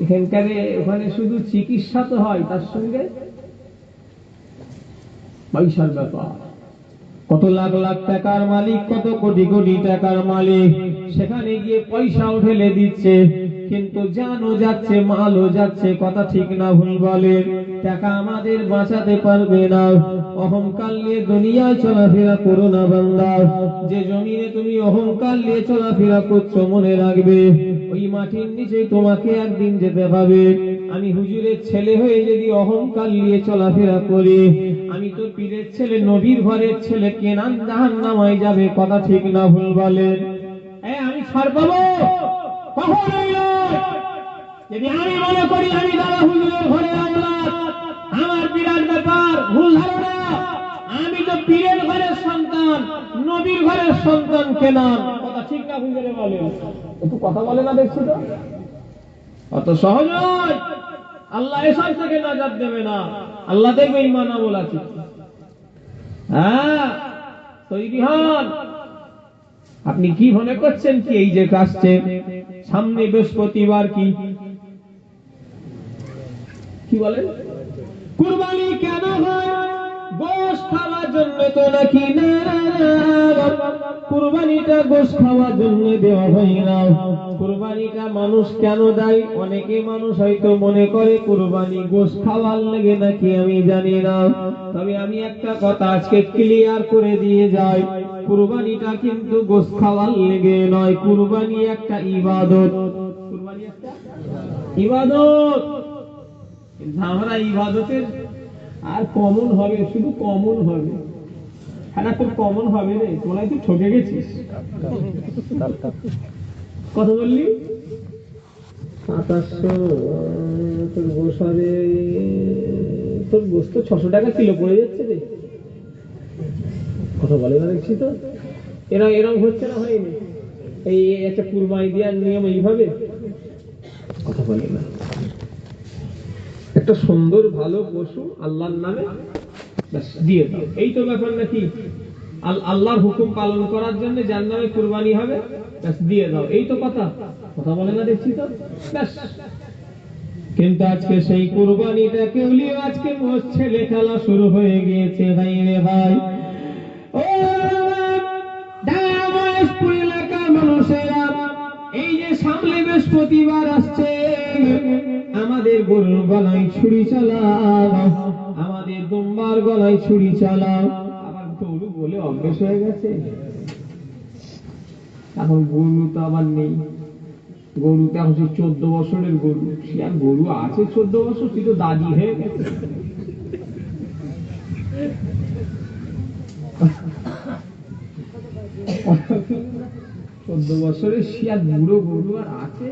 এখানকারে ওখানে শুধু চিকিৎসা তো হয়, তার সঙ্গে পয়সার ব্যাপার। কত লাখ লাখ টাকার মালিক, কত কোটি কোটি টাকার মালিক, সেখানে গিয়ে পয়সাও ঢেলে দিচ্ছে, কিন্তু জানও যাচ্ছে, মালও যাচ্ছে। কথা ঠিক না ভুল বলেন? টাকা আমাদের বাঁচাতে পারবে না। অহংকার নিয়ে দুনিয়ায় চলাফেরা করো না বান্দা। যে জমিনে তুমি অহংকার নিয়ে চলাফেরা করছো, মনে রাখবে ওই মাটির নিচে তোমাকে একদিন যেতে হবে। আমি হুজুরের ছেলে হয়ে যদি অহংকার নিয়ে চলাফেরা করি, আমি তো পীরের ছেলে, নবীর ঘরের ছেলে, কেনান জাহান্নামে যাবে। কথা ঠিক না ভুল বলেন? আমি ছাড় পাবো? কখনোই নয়। যদি আমি মনে করি আমি দাদা হুজুরের ঘরে আওলাদ, আমার বিরাট ব্যাপার, ভুল ধারণা। আমি তো পীরের ঘরের সন্তান, নবীর ঘরের সন্তান। কেনান, কথা ঠিক না ভুল বলেন? একটু কথা বলে না, দেখছি তো অত সহজ নয়। আল্লাহ এসব থেকে নাজাত দেবে না। আল্লাহ দেখবে ঈমান আমল আছে। হ্যাঁ, তৈরি হন। আপনি কি মনে করছেন কি এই যে আসছে সামনে বৃহস্পতিবার, কি বলেন? কুরবানি কেন হয়? গোশত খাওয়ার জন্য তো নাকি? না, কুরবানিটা গোশত খাওয়ার জন্য দেওয়া হয় না। কুরবানিটা মানুষ কেন দেয়? অনেকে মানুষ হয়তো মনে করে কুরবানি গোশত খাওয়ার লেগে নাকি, আমি জানি না। তবে আমি একটা কথা আজকে ক্লিয়ার করে দিয়ে যাই, কুরবানিটা কিন্তু গোশত খাওয়ার লেগে নয়। কুরবানি একটা ইবাদত। কুরবানি একটা ইবাদত। আমরা ইবাদতের আর কমন হবে, শুধু কমন হবে। হ্যাঁ, তোর কমন হবে রে, তোরা তুই ঠকে গেছিস। কথা বললি 2700, তোর গোসারে, তোর গোস্ত 600 টাকা কিলো পড়ে যাচ্ছে রে। কথা বলে না, দেখছি তো এরকম হচ্ছে না, হয়নি? এই একটা কুরবানি দেওয়ার নিয়ম এইভাবে। কথা বলে না। একটা সুন্দর ভালো পশু আল্লাহর নামে দিয়ে দাও, এই তো ব্যাপার নাকি? আল্লাহর হুকুম পালন করার জন্য যার নামে কুরবানি হবে দিয়ে দাও, এই তো কথা। কথা বলে না, দেখছি তো। কিন্তু আজকে সেই কুরবানিটা কেউ নিয়ে আজকে ছেলে খেলা শুরু হয়ে গিয়েছে। ভাই রে ভাই, ও এলাকার মানুষেরা, এই যে সামনে বৃহস্পতিবার আসছে, আমাদের গরুর গলায় ছুরি চালাও, আমাদের দুম্বার গলায় ছুরি চালাও। আবার গরু বলে অভ্যেস হয়ে গেছে। এখন গরু তো আবার নেই। গরুটা হচ্ছে 14 বছরের গরু। সে আর গরু আছে 14 বছর? তুই তো দাদি হয়ে গেছে। চোদ্দ বছরের শিয়ার বুড়ো গরু আর আছে?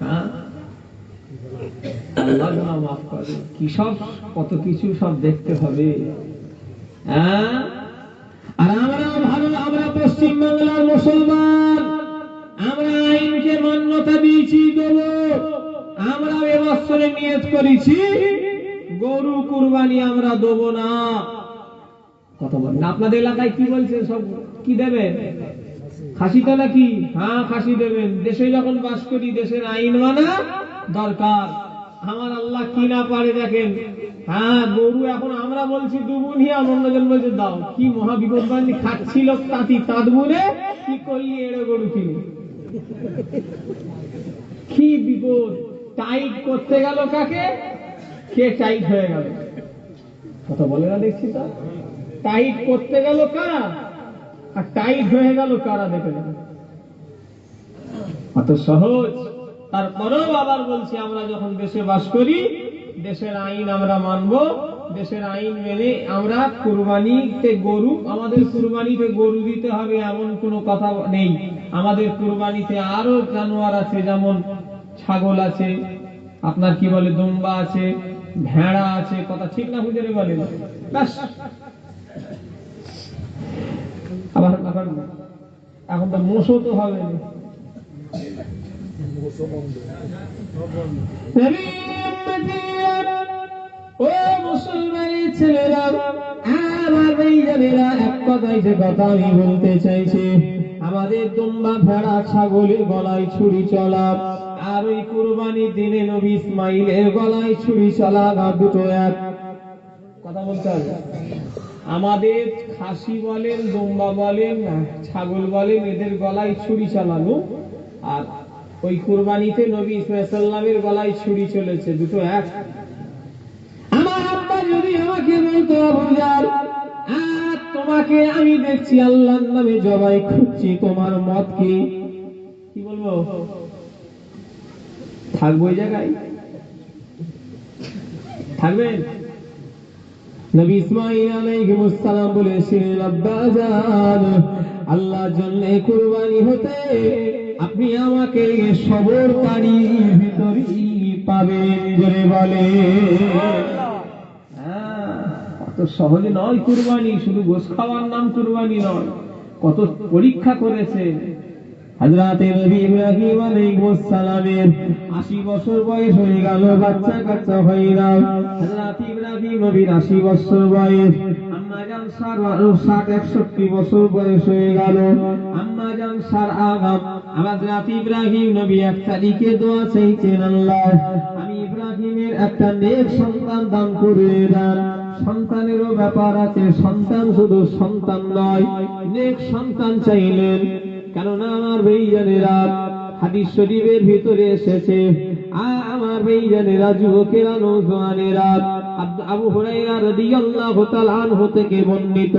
হ্যাঁ, আল্লাহ গুনাহ মাফ করে। কি সব কত কিছু সব দেখতে হবে। হ্যাঁ, আর আমরা পশ্চিম বাংলার মুসলমান, আমরা আইনকে মান্যতা দিয়েছি দেব। আমরা এবছরে নিয়ত করেছি গরু কুরবানি আমরা দেব না। কথা বলেন, আপনাদের এলাকায় কি বলছে? সব কি দেবেন? খাসি তো নাকি? হ্যাঁ, খাসি দেবেন। দেশে যখন বাস করি দেশের আইন মানা দরকার। আমার আল্লাহ কি না পারে দেখেন। হ্যাঁ, গরু এখন আমরা বলছি দুবুনি, আর অন্যজন বলছে দাও। কি মহা বিপদ বান্ধি খাচ্ছিল তাঁতি তাঁত বুনে, কি করলি এড়ে গরু কিনে। কি বিপদ! টাইট করতে গেল কাকে? কে টাইট হয়ে গেল? কথা বলে না দেখছি তো। টাইট করতে গেল কারা, আর টাইট হয়ে গেল কারা? দেখে যাবে অত সহজ। তারপরেও আবার বলছি, আমরা যখন দেশে বাস করি দেশের আইন আমরা মানব। দেশের আইন মেনে আমরা কুরবানিতে গরু, আমাদের কুরবানিতে গরু দিতে হবে এমন কোনো কথা নেই। আমাদের কুরবানিতে আরো জানোয়ার আছে, যেমন ছাগল আছে, আপনার কি বলে দুম্বা আছে, ভেড়া আছে। কথা ঠিক না হুজুরে বলেন? ব্যাস। আবার এখন তো মোষও তো হবে না। ও মুসলমানের ছেলেরা, আমার ভাইজানেরা, এক কথায় যে কথা আমি বলতে চাইছি, আমাদের দুম্বা ভেড়া ছাগলের গলায় ছুরি চলা আর ওই কুরবানির দিনে নবী ইসমাইলের গলায় ছুরি চলা দুটো এক। কথা বলতে হবে। আমাদের খাসি বলেন, দুম্বা বলেন, ছাগল বলেন, এদের গলায় ছুরি চালানো, আর ওই কুরবানিতে নবী সাল্লাল্লাহু গলায় ছুরি চলেছে, দুটো এক। আমার আব্বা যদি আমাকে বলতো, আবুজার তোমাকে আমি দেখছি আল্লাহর নামে জবাই খুঁজছি, তোমার মত কি? কি বলবো? থাকবো ওই জায়গায়? থাকবেন? নবী ইসমাঈল আলাইহিস সালাম বলেছিলেন, আব্বাজান আল্লাহর জন্য কুরবানি হতে আপনি আমাকে সবরকারীর ভিতরই পাবেন। জোরে বলে। অত সহজে নয় কুরবানি, শুধু গোশ খাওয়ার নাম কুরবানি নয়, কত পরীক্ষা করেছেন। হযরত নবী ইব্রাহিম আলাইহিস সালামের 80 বছর বয়স হয়ে গেল, বাচ্চা কাচ্চা হয় না। হযরত ইব্রাহিম নবীর 80 বছর বয়স, আম্মা জান সারা 60-61 বছর বয়স হয়ে গেল। আম্মা জান সার আগাম হযরত ইব্রাহিম নবী এক তারিখে দোয়া চাইছেন, আল্লাহ আমি ইব্রাহিমের একটা নেক সন্তান দান করে দেন। সন্তানেরও ব্যাপার আছে, সন্তান শুধু সন্তান নয়, নেক সন্তান চাইলেন। কেননা আমার ভাইজানেরা, হাদিস শরীফের ভিতরে এসেছে, আমার ভাইজানেরা, যুবকেরা, নওজওয়ানেরা, আবু হুরায়রা রাদিয়াল্লাহু তাআলা আনহু থেকে বর্ণিত,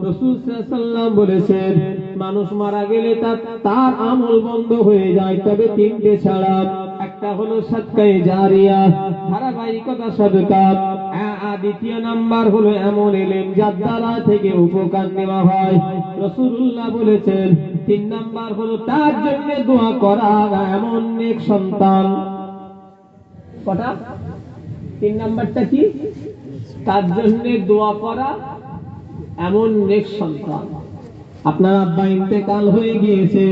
রাসূল সাল্লাল্লাহু আলাইহি ওয়াসাল্লাম বলেছেন, মানুষ মারা গেলে তার আমল বন্ধ হয়ে যায়, তবে তিনটে ছাড়া। একটা হলো সাদকায়ে জারিয়া, ধারাবাহিকতা সাদকা। দ্বিতীয় নাম্বার হলো এমন ইলম যার দ্বারা থেকে উপকার নেওয়া হয়, রাসূলুল্লাহ বলেছেন। 3 নাম্বার হলো তার জন্য দোয়া করা, এমন নেক সন্তান। কটা? 3 নাম্বারটা কি? তার জন্য দোয়া করা, এমন নেক সন্তান। আপনার আব্বা ইন্তেকাল হয়ে গিয়েছে,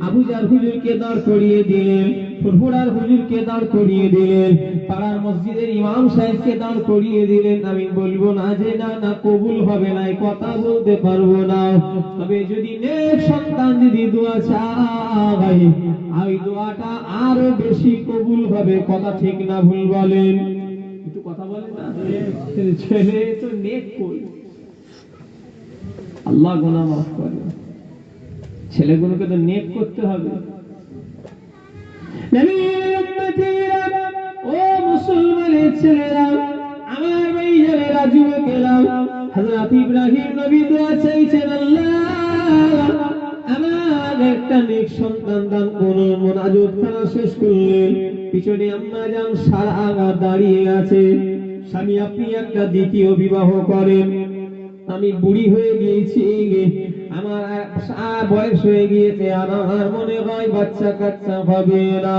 আবুজার হুজুরকে দাঁড় করিয়ে দিলেন, ফুরফুরার হুজুরকে দাঁড় করিয়ে দিলেন, পাড়ার মসজিদের ইমাম সাহেবকে দাঁড় করিয়ে দিলেন। আমি বলবো না যে না না কবুল হবে না, কথা বলতে পারবো না। তবে যদি নেক সন্তান যদি দোয়া চাই, ওই দোয়াটা আরো বেশি কবুল হবে। কথা ঠিক না ভুল বলেন? একটু কথা বলেন না। ছেলে তো নেক কই, আল্লাহ গুনাহ মাফ করে। ছেলেগুলোকে তো নেক করতে হবে। নবীর উম্মতিরা, ও মুসলমানের ছেলেরা, আমার ভাইয়েরা, যুবকেরা, হযরত ইব্রাহিম নবী দোয়া চাইছেন, আল্লাহ আমার একটা নেক সন্তান দান করুন। মুনাজাত করা শেষ করলেন, পিছনে আম্মা জান সারা আগা দাঁড়িয়ে আছে। স্বামী আপনি একটা দ্বিতীয় বিবাহ করেন, আমি বুড়ি হয়ে গিয়েছি, আমার বয়স হয়ে গিয়েছে, আর আমার মনে হয় বাচ্চা কাচ্চা হবে না,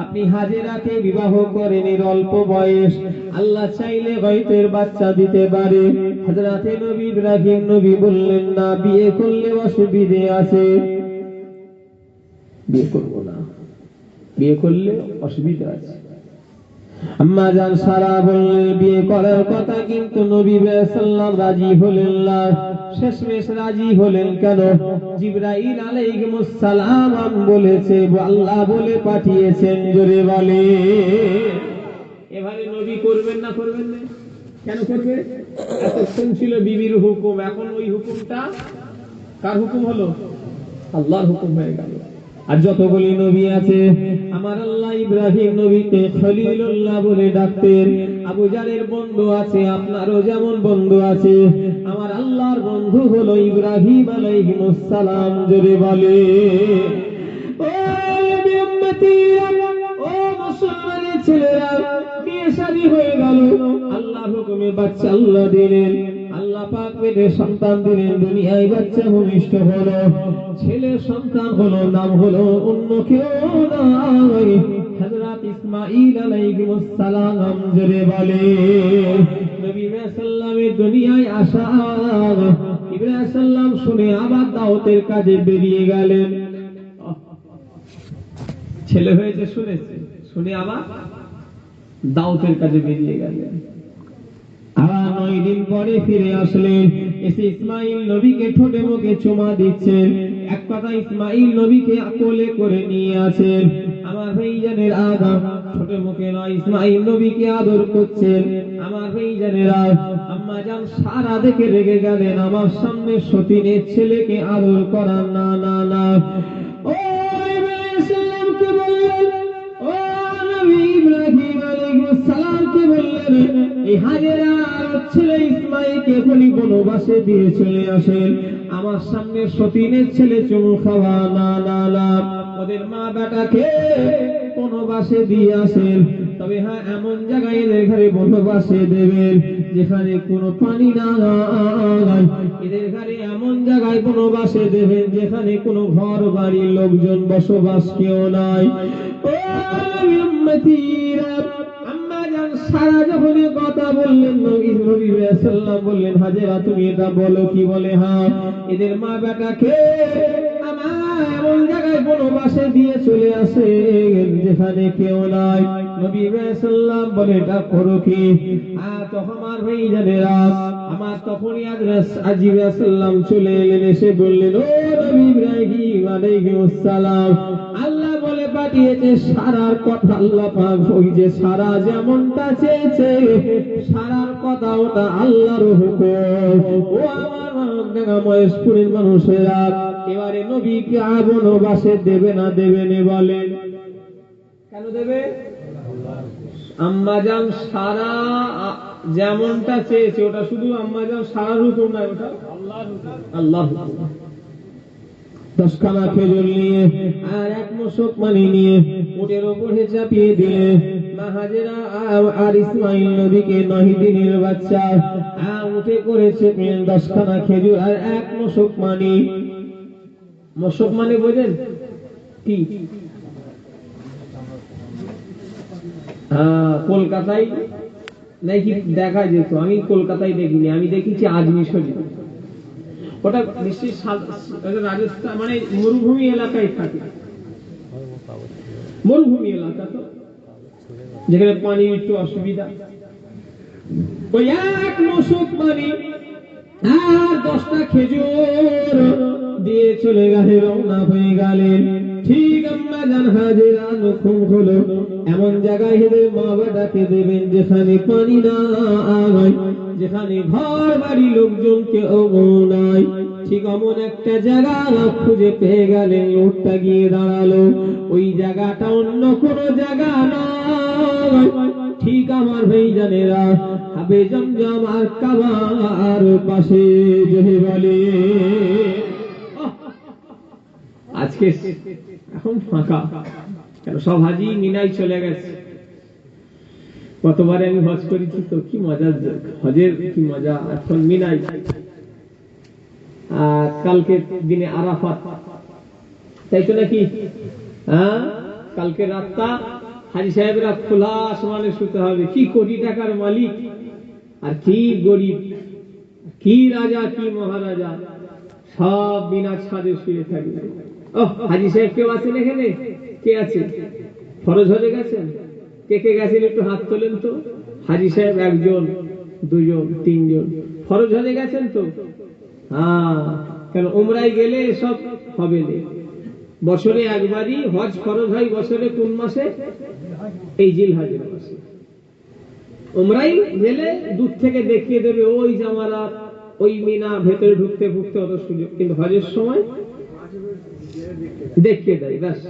আপনি হাজেরাকে বিবাহ করেন, এর অল্প বয়স, আল্লাহ চাইলে হয়তো এর বাচ্চা দিতে পারে। হযরতে নবী ইব্রাহিম নবী বললেন না, বিয়ে করলে অসুবিধে আছে, বিয়ে করবো না, বিয়ে করলে অসুবিধা আছে। আম্মা জান সারা বললেন বিয়ে করার কথা, কিন্তু নবী সাল্লাল্লাহু রাজি হলেন না। শেষমেশ রাজি হলেন কেন? জিবরাইল আলাইহিস সালাম বলেছে, আল্লাহ বলে পাঠিয়েছেন, জোরে বলে। এবারে নবী করবেন না করবেন না? কেন করবে? এতক্ষণ ছিল বিবির হুকুম, এখন ওই হুকুমটা কার হুকুম হলো? আল্লাহর হুকুম হয়ে গেল। আর যতগুলি নবী আছে, আমার আল্লাহ ইব্রাহিম নবীকে খলিলুল্লাহ বলে ডাকতেন। আবু জালের বন্ধু আছে, আপনারও যেমন বন্ধু আছে, আমার আল্লাহর বন্ধু হলো ইব্রাহিম আলাইহিস সালাম, জোরে বলে। ও নবী উম্মতীরা, ও মুসলমানের ছেলেরা, বিয়ে শাদী হয়ে গেল, আল্লাহর হুকুমে বাচ্চা আল্লাহ দিলেন, আল্লাহ পাক পেটে সন্তান দিলেন, দুনিয়ায় বাচ্চা ভূমিষ্ঠ হলো, ছেলে সন্তান হলো, নাম হলো অন্য কেউ নয়, হযরত ইসমাঈল আলাইহিস সালাম, জোরে বলে। নবী সাল্লামের দুনিয়ায় আসা ইব্রাহিম সাল্লাম শুনে আবার দাওয়াতের কাজে বেরিয়ে গেলেন। ছেলে হয়েছে শুনেছে, শুনে আবার দাওয়াতের কাজে বেরিয়ে গেলেন। আবার 9 দিন পরে ফিরে আসলেন, এসে ইসমাঈল নবীকে ঠোঁটে মুখে চুমা দিচ্ছেন, এক কথা ইসমাঈল নবীকে কোলে করে নিয়ে আছেন। আমার ভাইজানের আদম ঠোঁটে মুখে নয়, ইসমাঈল নবীকে আদর করছেন। আমার ভাইজানের আম্মা জান সারা দেখে রেগে গেলেন, আমার সামনে সতীনের ছেলেকে আদর করা না না না। ও ইব্রাহিম সাল্লামকে বললেন, ও নবী ইব্রাহিম আলাইহিস সালামকে বললেন, এই হাজেরা আর ছেলে ইসমাঈলকে এখনই বনবাসে দিয়ে চলে আসেন, আমার সামনে সতীনের ছেলে চুমু খাওয়া না না না। ওদের মা বেটাকে বনবাসে দিয়ে আসেন, তবে হ্যাঁ এমন জায়গায় এদের ঘরে বনবাসে দেবেন যেখানে কোনো পানি না, এদের ঘরে এমন জায়গায় বনবাসে দেবেন যেখানে কোনো ঘর বাড়ির লোকজন বসবাস কেউ নাই। ও উম্মতীরা, আম্মা জান সারা যখন কথা বললেন, নবী সাল্লাল্লাহু বললেন, হাজেরা তুমি এটা বলো কি? বলে হ্যাঁ, এদের মা বেটাকে আমার এমন জায়গায় বনবাসে দিয়ে চলে আসে যেখানে কেউ নাই। নবী সাল্লাল্লাহু বলে এটা করো কি? তখন আমার ভাইজানেরা, আমার তখনই আজিব সাল্লাম চলে এলেন, এসে বললেন, ও নবী ইব্রাহিম আলাইহিস সালাম, আল্লাহ বলে পাঠিয়েছে সারার কথা, আল্লাহ পাক ওই যে সারা যেমনটা চেয়েছে, সারার কথা ওটা আল্লাহর হুকুম। ও আমার মহেশপুরের মানুষেরা, এবারে নবীকে বনবাসে দেবে না দেবে না? বলেন কেন দেবে? আম্মাজান সারা যেমনটা চেয়েছে, ওটা শুধু আম্মাজান সারার হুকুম নয়, ওটা আল্লাহর হুকুম, আল্লাহর হুকুম। 10খানা খেজুর নিয়ে আর 1 মশক পানি নিয়ে উটের উপরে চাপিয়ে দিলে মা হাজেরা আর ইসমাঈল নবীকে 9 দিনের বাচ্চা উঠে করে চেপলেন, 10খানা খেজুর আর 1 মশক পানি। মশক মানে বোঝেন কি? কলকাতায় নাকি দেখা যেত, আমি কলকাতায় দেখিনি, আমি দেখেছি আজমি শরীফ, ওটা নিশ্চয়ই রাজস্থান, মানে মরুভূমি এলাকায় থাকে, মরুভূমি এলাকা তো, যেখানে পানি একটু অসুবিধা। ওই 1 মশক পানি আর 10টা খেজুর দিয়ে চলে গেলে রওনা হয়ে গেলেন। ঠিক আম্মা জান হাজেরা হুকুম হলো এমন জায়গায় হেদের মা বাবাকে দেবেন যেখানে পানি নাই, যেখানে ঘর বাড়ি লোকজন কেউ নাই। ঠিক এমন একটা জায়গা খুঁজে পেয়ে গেলেন, উটটা গিয়ে দাঁড়ালো, ওই জায়গাটা অন্য কোনো জায়গা নয়, ঠিক আমার ভাইজানেরা হাবে জমজম আর কাবার পাশে, যদি বলে আজকে এখন ফাঁকা, কেন সব হাজি মিনায় চলে গেছে। কতবারে আমি হজ করেছি তো, কি মজা, হজের কি মজা। এখন মিনাই, আর কালকে দিনে আরাফাত, তাই তো নাকি? হ্যাঁ, কালকে রাতটা হাজি সাহেবরা খোলা আসমানে শুতে হবে। কি কোটি টাকার মালিক, আর কি গরিব, কি রাজা, কি মহারাজা, সব বিনা ছাদে শুয়ে থাকবে। ও হাজি সাহেব কেউ আছেন এখানে? কে আছে? ফরজ হজে গেছেন? কে কে গেছেন একটু হাত তোলেন তো। হাজি সাহেব একজন, দুজন, তিনজন। ফরজ হজে গেছেন তো? হ্যাঁ, কেন উমরায় গেলে সব হবে না। বছরে একবারই হজ ফরজ হয়। বছরে কোন মাসে? এই জিলহজের মাসে। উমরাই গেলে দূর থেকে দেখিয়ে দেবে ওই জামারাত, ওই মিনা, ভেতরে ঢুকতে ঢুকতে অত সুযোগ। কিন্তু হজের সময় দেখিয়ে দেয়, ব্যাস।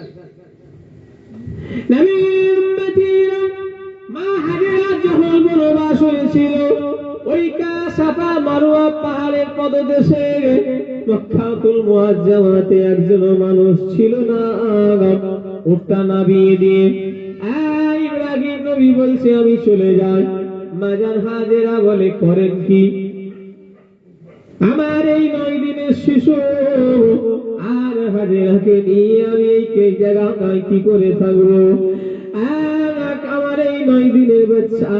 নবীর উম্মতীরা মা হাজেরা যখন বনবাস হয়েছিল, ওই সাফা মারওয়া পাহাড়ের পদদেশে মক্কাতুল মুআজ্জামাতে একজন মানুষ ছিল না। উটটা নামিয়ে দিয়ে ইব্রাহিম নবী বলছে আমি চলে যাই। মাজার হাজেরা বলে করেন কি? আমার এই 9 দিনের শিশু আর হাজেরাকে নিয়ে আমি এই জায়গায় কি করে থাকবো? আমার এই 9 দিনের বাচ্চা,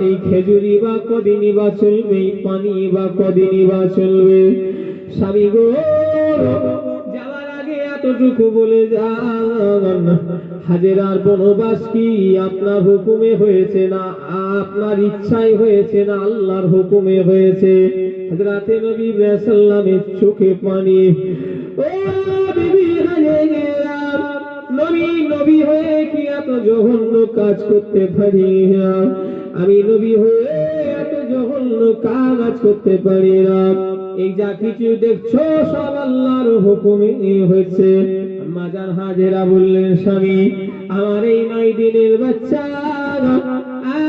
এই খেজুরি বা কদিনই বা চলবে, পানি বা কদিনই বা চলবে। স্বামী গো, যাওয়ার আগে এতটুকু বলে যান, হাজেরার বনবাস কি আপনার হুকুমে হয়েছে না আপনার ইচ্ছায় হয়েছে না আল্লাহর হুকুমে হয়েছে? হযরতে নবী সাল্লামের চোখে পানি। ও বিবি হাজেরা, নবী নবী হয়ে কি এত জঘন্য কাজ করতে পারি না? আমি নবী হয়ে এত জঘন্য কাজ করতে পারি না। এই যা কিছু দেখছো সব আল্লাহর হুকুমে হয়েছে। মাজার হাজেরা বললেন স্বামী, আমার এই 9 দিনের বাচ্চা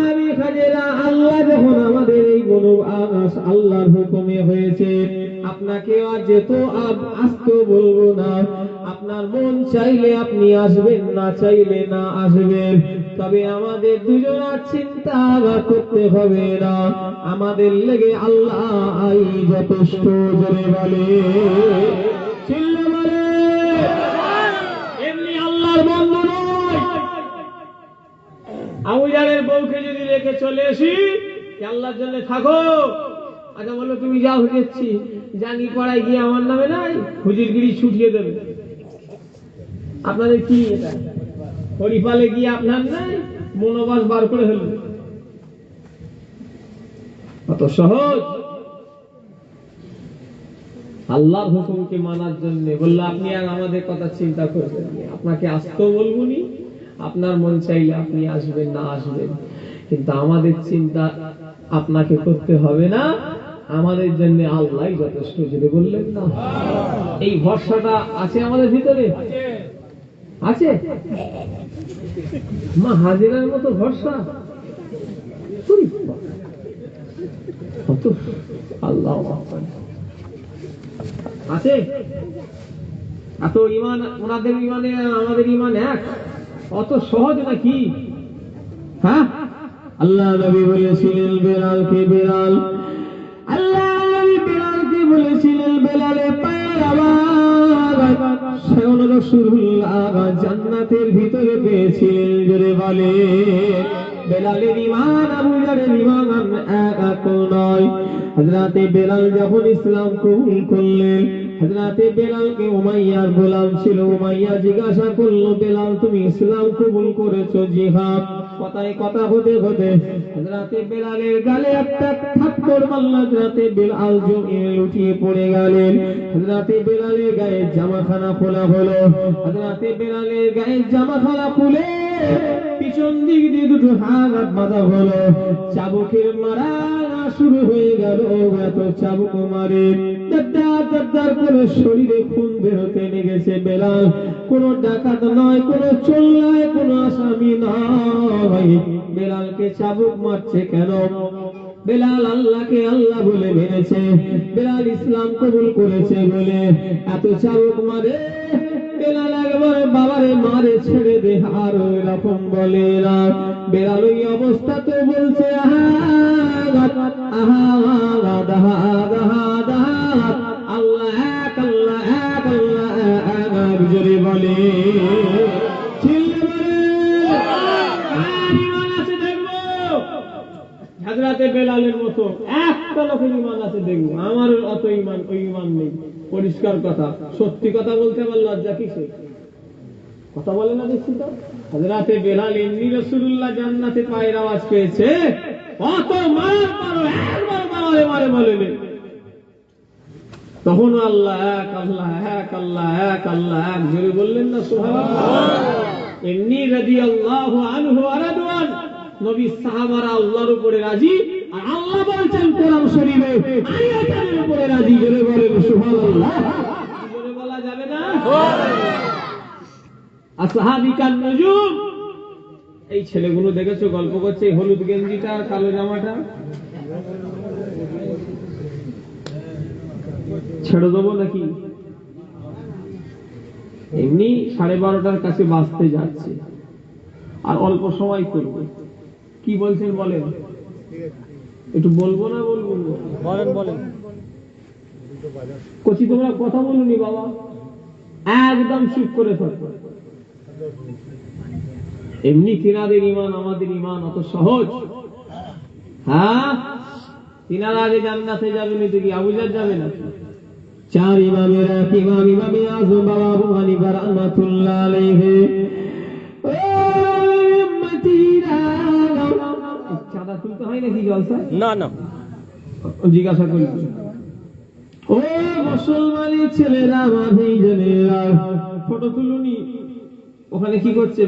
আমি হাজেরা, আল্লাহ যখন আমাদের এই বনবাস আল্লাহর হুকুমে হয়েছে, আপনাকে আর যেত আসতে বলবো না। আপনার মন চাইলে আপনি আসবেন, না চাইলে না আসবেন। তবে আমাদের দুজনের চিন্তা করতে হবে না, আমাদের লেগে আল্লাহ যথেষ্ট। জোরে বলে, চিল্লা বলে, এমনি আল্লাহর বন্ধু নয়। আবু জাহেলের বউকে যদি রেখে চলে আসি, আল্লাহর জন্য থাকো। আচ্ছা বলো, তুমি যাও, দেখছি জাঙ্গি পাড়ায় গিয়ে আমার নামে নাই হুজুরগিরি ছুটিয়ে দেবে। আপনাদের কি এটা? হরিপালে গিয়ে আপনার নাই মনোবাস বার করে হলো, অত সহজ? আল্লাহর হুকুমকে মানার জন্য বললো আপনি আর আমাদের কথা চিন্তা করবেন না, আপনাকে আসতেও বলবো নি, আপনার মন চাইলে আপনি আসবেন, না আসবেন, কিন্তু আমাদের চিন্তা আপনাকে করতে হবে না, আমাদের জন্য আল্লাহ যথেষ্ট। যদি বললেন না, এই ভরসাটা আছে আমাদের ভিতরে, আছে? মা হাজেরার মতো ভরসা আল্লাহ আছে। এত ইমান ওনাদের ইমানে আমাদের ইমান এক, অত সহজ নাকি? হ্যাঁ, আল্লাহ নবী বলেছিলেন বেলালকে, বেলাল, আল্লাহ নবী বেলালকে বলেছিলেন বেলালের পায়ের আওয়াজ স্বয়ং রাসূলুল্লাহ জান্নাতের ভিতরে পেয়েছিলেন। জোরে বলে, বেলালের ঈমান আবু জাহেলের ঈমান এক নয়। হযরতে বেলাল যখন ইসলাম কবুল করলেন, হযরতে বেলালকে উমাইয়ার গোলাম ছিল, উমাইয়া জিজ্ঞাসা করলো, বেলাল তুমি ইসলাম কবুল করেছো? জি হ্যাঁ। কথায় কথা হতে হতে হযরতে বেলালের গালে একটা থাপ্পড় মারল। হযরতে বেলাল জমিনে লুটিয়ে পড়ে গেলেন। হযরতে বেলালের গায়ে জামাখানা খোলা হলো। হযরতে বেলালের গায়ে জামাখানা খুলে পিছন দিক দিয়ে দুটো হাত বাঁধা হলো। চাবুকের মারা শুরু হয়ে গেল। এত চাবুক মারে, দার করে শরীরে খুন বেরোতে লেগেছে। বেলাল কোন ডাকাত নয়, কোন চোর নয়, কোন আসামি নয়। বেলালকে চাবুক মারছে কেন? বেলাল আল্লাহকে আল্লাহ বলে মেরেছে, বেলাল ইসলাম কবুল করেছে বলে এত চাবুক মারে। বেলাল একবার বাবারে মারে ছেড়ে দে, আর এরকম বলে না। বেলাল ওই অবস্থা তো বলছে আহাদ আহাদ আহাদ আহাদ আহাদ, আল্লাহ এক আল্লাহ এক আল্লাহ এক, জোরে বলে হাজরাতে বেলালের মতো একটা লোকের ঈমান আছে দেখবো, আমার অত ঈমান ওই ঈমান নেই। পরিষ্কার কথা, সত্যি কথা বলতে আমার লজ্জা কিসে? কথা বলে না দেখছি তো। হাজরাতে বেলাল এমনি রাসূলুল্লাহ জান্নাতে পায়ের আওয়াজ পেয়েছে, কত মার মারো একবার মারে মারে বলেনি। তখন আল্লাহ এক আল্লাহ এক আল্লাহ এক আল্লাহ এক জোরে বললেন না সুবহানাল্লাহ। এমনি রাদিয়াল্লাহু আনহু ওয়া রাদওয়ান, নবী সাহাবারা আল্লাহর উপরে রাজি, আর আল্লাহ বলছেন কোরআন শরীফে আমি এটার উপরে রাজি। জোরে বলেন সুবহানাল্লাহ। জোরে বলা যাবে না? আসহাবিকান নুজুম, এই ছেলেগুলো দেখেছো গল্প করছে, এই হলুদ গেঞ্জিটা আর কালো জামাটা ছেড়ে দেবো নাকি? এমনি 12:30 কাছে বাঁচতে যাচ্ছে, আর অল্প সময় করবো। কি বলছেন বলেন? একটু বলবো না বলবো? বলেন বলেন। কচি তোমরা কথা বলুনি বাবা, একদম চুপ করে থাকো। এমনি তিনাদের ঈমান আমাদের ঈমান অত সহজ? হ্যাঁ, তিনারা আগে জান্নাতে যাবেন, তো কি আবু জাহল যাবে না? চার ইমামের এক ইমাম, ইমামে আযম বাবা আবু হানিফা রাহমাতুল্লাহ আলাইহি। চাঁদা তুলতে হয় নাকি জলসা? না না, জিজ্ঞাসা করি। ও মুসলমানের ছেলেরা, মাঝে জনেরা, ফটো তুলুনি। ওখানে কি করছে?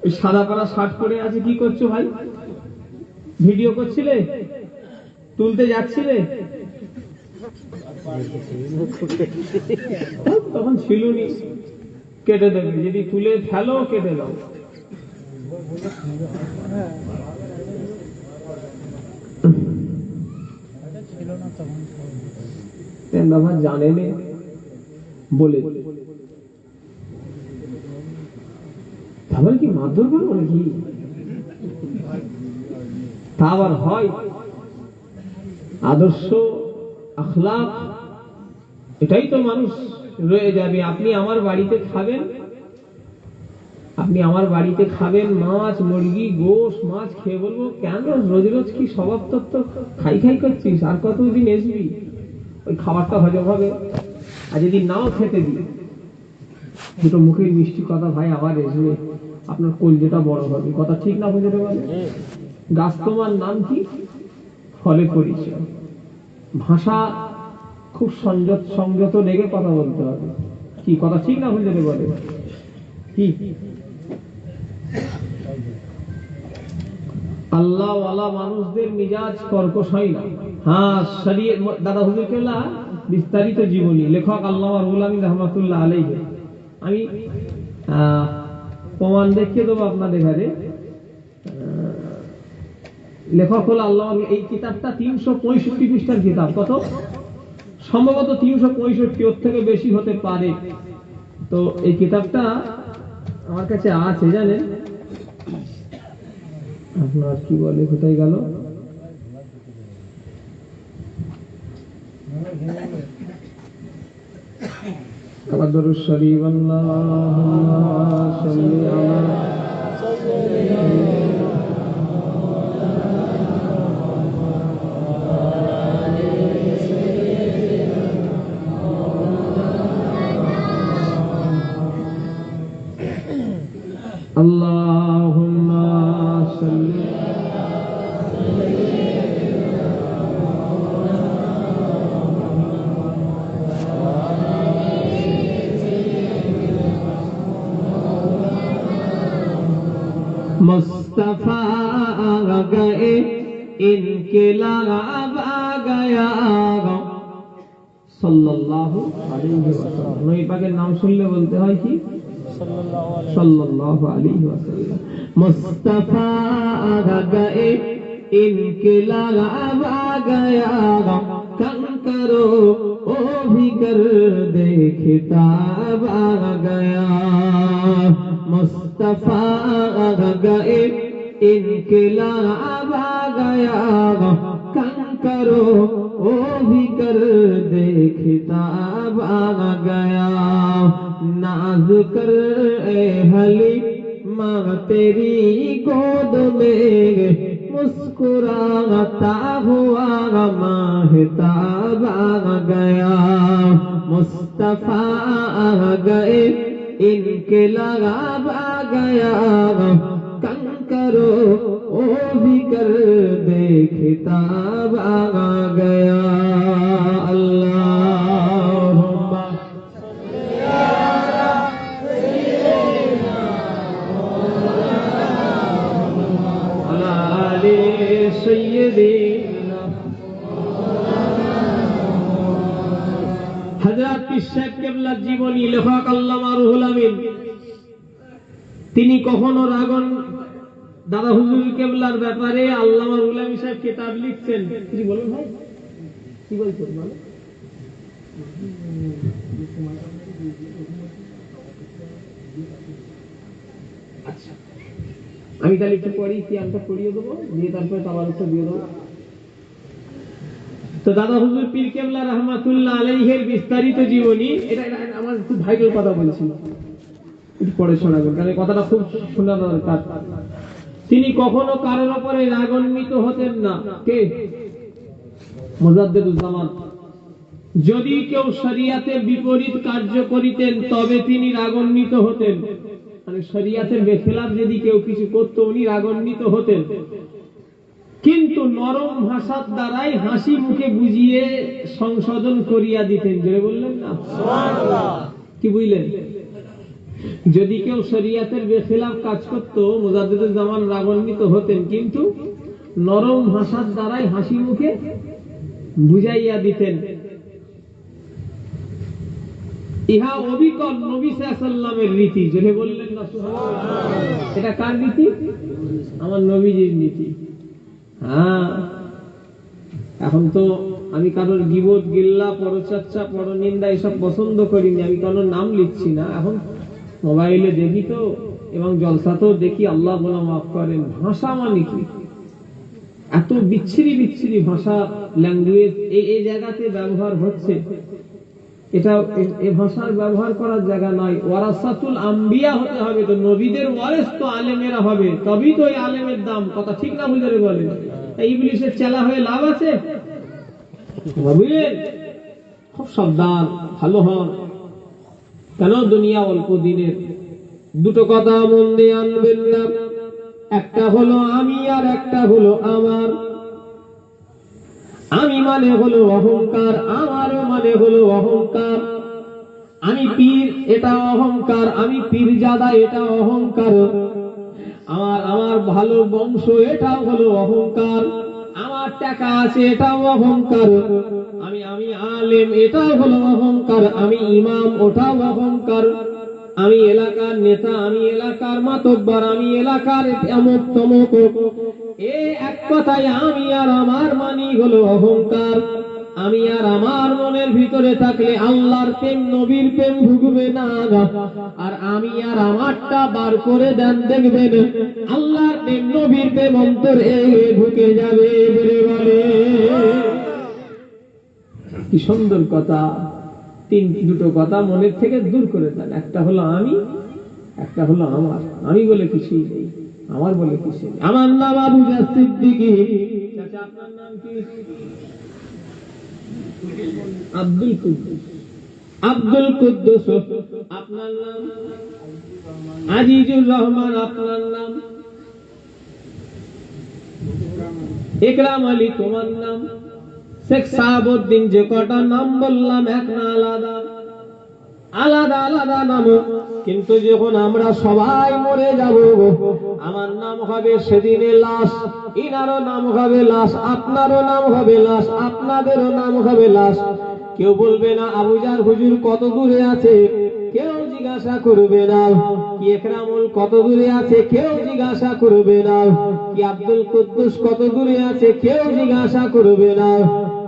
ওই সাদা পাড়া শার্ট পরে আছে, কি করছো ভাই? ভিডিও করছিলে? তুলতে যাচ্ছিলে? তখন ছিলুনি, কেটে দেবে। যদি তুলে ফেলো কেটে দাও। বাবা জানেন বলে তাহলে কি মারধর করবো নাকি? তা আবার হয়? আদর্শ আখলাক, এটাই তো মানুষ রয়ে যাবে। আপনি আমার বাড়িতে খাবেন, আপনি আমার বাড়িতে খাবেন মাছ মুরগি গোশ মাছ, খেয়ে বলবো কেন রোজ রোজ কি স্বভাব তত্ত্ব খাই খাই করছিস, আর কতদিন আসবি? ওই খাবারটা হজম হবে। আর যদি নাও খেতে দিই, দুটো মুখের মিষ্টি কথা, ভাই আবার আসবে, আপনার কলজেটা বড় হবে। কথা ঠিক না বুঝতে পারে? গাছ তোমার নাম কি? ফলে পরিচয়। ভাষা খুব সংযত রেখে কথা বলতে হবে। কি কথা ঠিক না বুঝতে বলে? কি আল্লাহ ওয়ালা মানুষদের মিজাজ কর্কশ হয় না। হ্যাঁ, শরীয়ত দাদা হুজুর কেবলা বিস্তারিত জীবনী, লেখক আল্লামা রুহুল আমিন রাহমাতুল্লাহ আলাইহি। আমি প্রমাণ দেখিয়ে দেবো আপনাদের ঘরে। লেখক হলো আল্লামা। এই কিতাবটা 365 পৃষ্ঠার কিতাব। কত? সম্ভবত 365, ওর থেকে বেশি হতে পারে। তো এই কিতাবটা আমার কাছে আছে, জানেন? আপনার কি বলে, কোথায় গেল? আমার দরুদ শরীফ, আল্লাহুম্মা সাল্লি আলা আল্লাহুম্মা সাল্লি मुस्तफा आ गए इनकलाब आ गया सल्लल्लाहु अलैहि वसल्लम। नबी पाकेर नाम सुनले बोलते হয় কি? सल्लल्लाहु अलैहि वसल्लम। मुस्तफा आ गए इनकलाब आ गया कंकरो वो भी कर देखता आ गया मुस्तफा गए इनकलाब आ गया कंकरो वो भी कर देखता आ गया नाज कर ए हली माँ तेरी गोद में मुस्कुराता हुआ माहताब आ गया मुस्तफा आ गए इनकलाब आ गया कंकरो वो भी कर देखता आ गया अल्लाहुम्मा अला आले सय्यिदीना हजरत शेख केबला জীবনী লেখক আল্লামা রুহুল আমিন তিনি কখনো রাগন দাদা হুজুর কেবলার ব্যাপারে আল্লামা রুহুল আমিন সাহেব কিতাব লিখছেন কি বলেন ভাই কি বলছেন বলো আচ্ছা আমি তাহলে একটু পড়ি কি আমটা পড়িয়ে দেবো দিয়ে তারপরে তাবার উত্তর দিয়ে দেবো তো দাদা হুজুর পীর কেবলা রাহমাতুল্লাহ আলাইহির বিস্তারিত জীবনী এটা আমার খুব ভাইটাল কথা বলছি একটু পড়ে শোনাবেন কারণ এই কথাটা খুব শোনা দরকার তিনি কখনো কারোর উপরে রাগান্বিত হতেন না কে মুজাদ্দিদুজ্জামান যদি কেউ শরিয়াতের বিপরীত কার্য করিতেন তবে তিনি রাগান্বিত হতেন মানে শরিয়াতের বেখেলাফ যদি কেউ কিছু করত উনি রাগান্বিত হতেন কিন্তু নরম ভাষার দ্বারাই হাসি মুখে বুঝিয়ে সংশোধন করিয়া দিতেন যে বললেন না সুবহানাল্লাহ কি বুঝলেন যদি কেউ শরিয়াতের বেখেলাফ কাজ করত মুজাদ্দিদুজ্জামান রাগান্বিত হতেন কিন্তু নরম ভাষার দ্বারাই হাসি মুখে বুঝাইয়া দিতেন ইহা অবিকল নবী সাল্লাল্লাহু আলাইহি ওয়াসাল্লামের রীতি যে বললেন না সুবহানাল্লাহ এটা কার রীতি আমার নবীজির নীতি হ্যাঁ এখন তো আমি কারোর গীবত গিল্লা পরচর্চা পরনিন্দা এসব পছন্দ করিনি আমি কারোর নাম লিখছি না এখন মোবাইলে দেখি তো এবং জলসাতেও দেখি আল্লাহ বলা মাফ করেন ভাষা মানে কি এত বিচ্ছিরি বিচ্ছিরি ভাষা ল্যাঙ্গুয়েজ এই জায়গাতে ব্যবহার হচ্ছে এটা এই ভাষার ব্যবহার করার জায়গা নয় ওয়ারাসাতুল আম্বিয়া হতে হবে তো নবীদের ওয়ারিস তো আলেমেরা হবে তবেই তো এই আলেমের দাম কথা ঠিক না বুঝারে বলেন ইবলিসের চেলা হয়ে লাভ আছে বুঝলেন খুব সাবধান ভালো হন কেন দুনিয়া অল্প দিনের দুটো কথা মন দিয়ে আনবেন না একটা হলো আমি আর একটা হলো আমার আমি মানে হলো অহংকার আমারও মানে হলো অহংকার আমি পীর এটা অহংকার আমি পীরজাদা এটা অহংকার আমার ভালো বংশ এটা হলো অহংকার আমার টাকা আছে এটাও অহংকার আমি আলেম এটা হলো অহংকার আমি ইমাম ওটাও অহংকার আমি এলাকার নেতা আমি এলাকার মাতব্বর আমি এলাকার অমুক তমুক এই এক কথায় আমি আর আমার মানি হলো অহংকার আমি আর আমার মনের ভিতরে থাকলে আল্লাহর প্রেম নবীর প্রেম ঢুকবে না আর আমি আর আমারটা বার করে দেন দেখবেন আল্লাহর প্রেম নবীর প্রেম অন্তরে ঢুকে যাবে বলে কি সুন্দর কথা দুটো কথা মনের থেকে দূর করে দেন একটা হলো আমি একটা হলো আমার আমি বলে কিছুই নেই আমার বলে কিছু নেই আমার নাম আবু জাফর সিদ্দিকী চাচা আপনার নাম কি আব্দুল কুদ্দুস আব্দুল কুদ্দুস আপনার নাম আজিজুর রহমান আপনার নাম ইকরাম আলী তোমার নাম শেখ সাহাবউদ্দিন যে কটা নাম বললাম এক না আলাদা আলাদা আলাদা নাম কিন্তু যখন আমরা সবাই মরে যাব আমার নাম হবে সেদিনে লাশ ইনারও নাম হবে লাশ আপনারও নাম হবে লাশ আপনাদেরও নাম হবে লাশ কেউ বলবে না আবুজার হুজুর কত দূরে আছে কেউ জিজ্ঞাসা করবে না কি একরামুল কত দূরে আছে কেউ জিজ্ঞাসা করবে না কি আব্দুল কুদ্দুস কত দূরে আছে কেউ জিজ্ঞাসা করবে না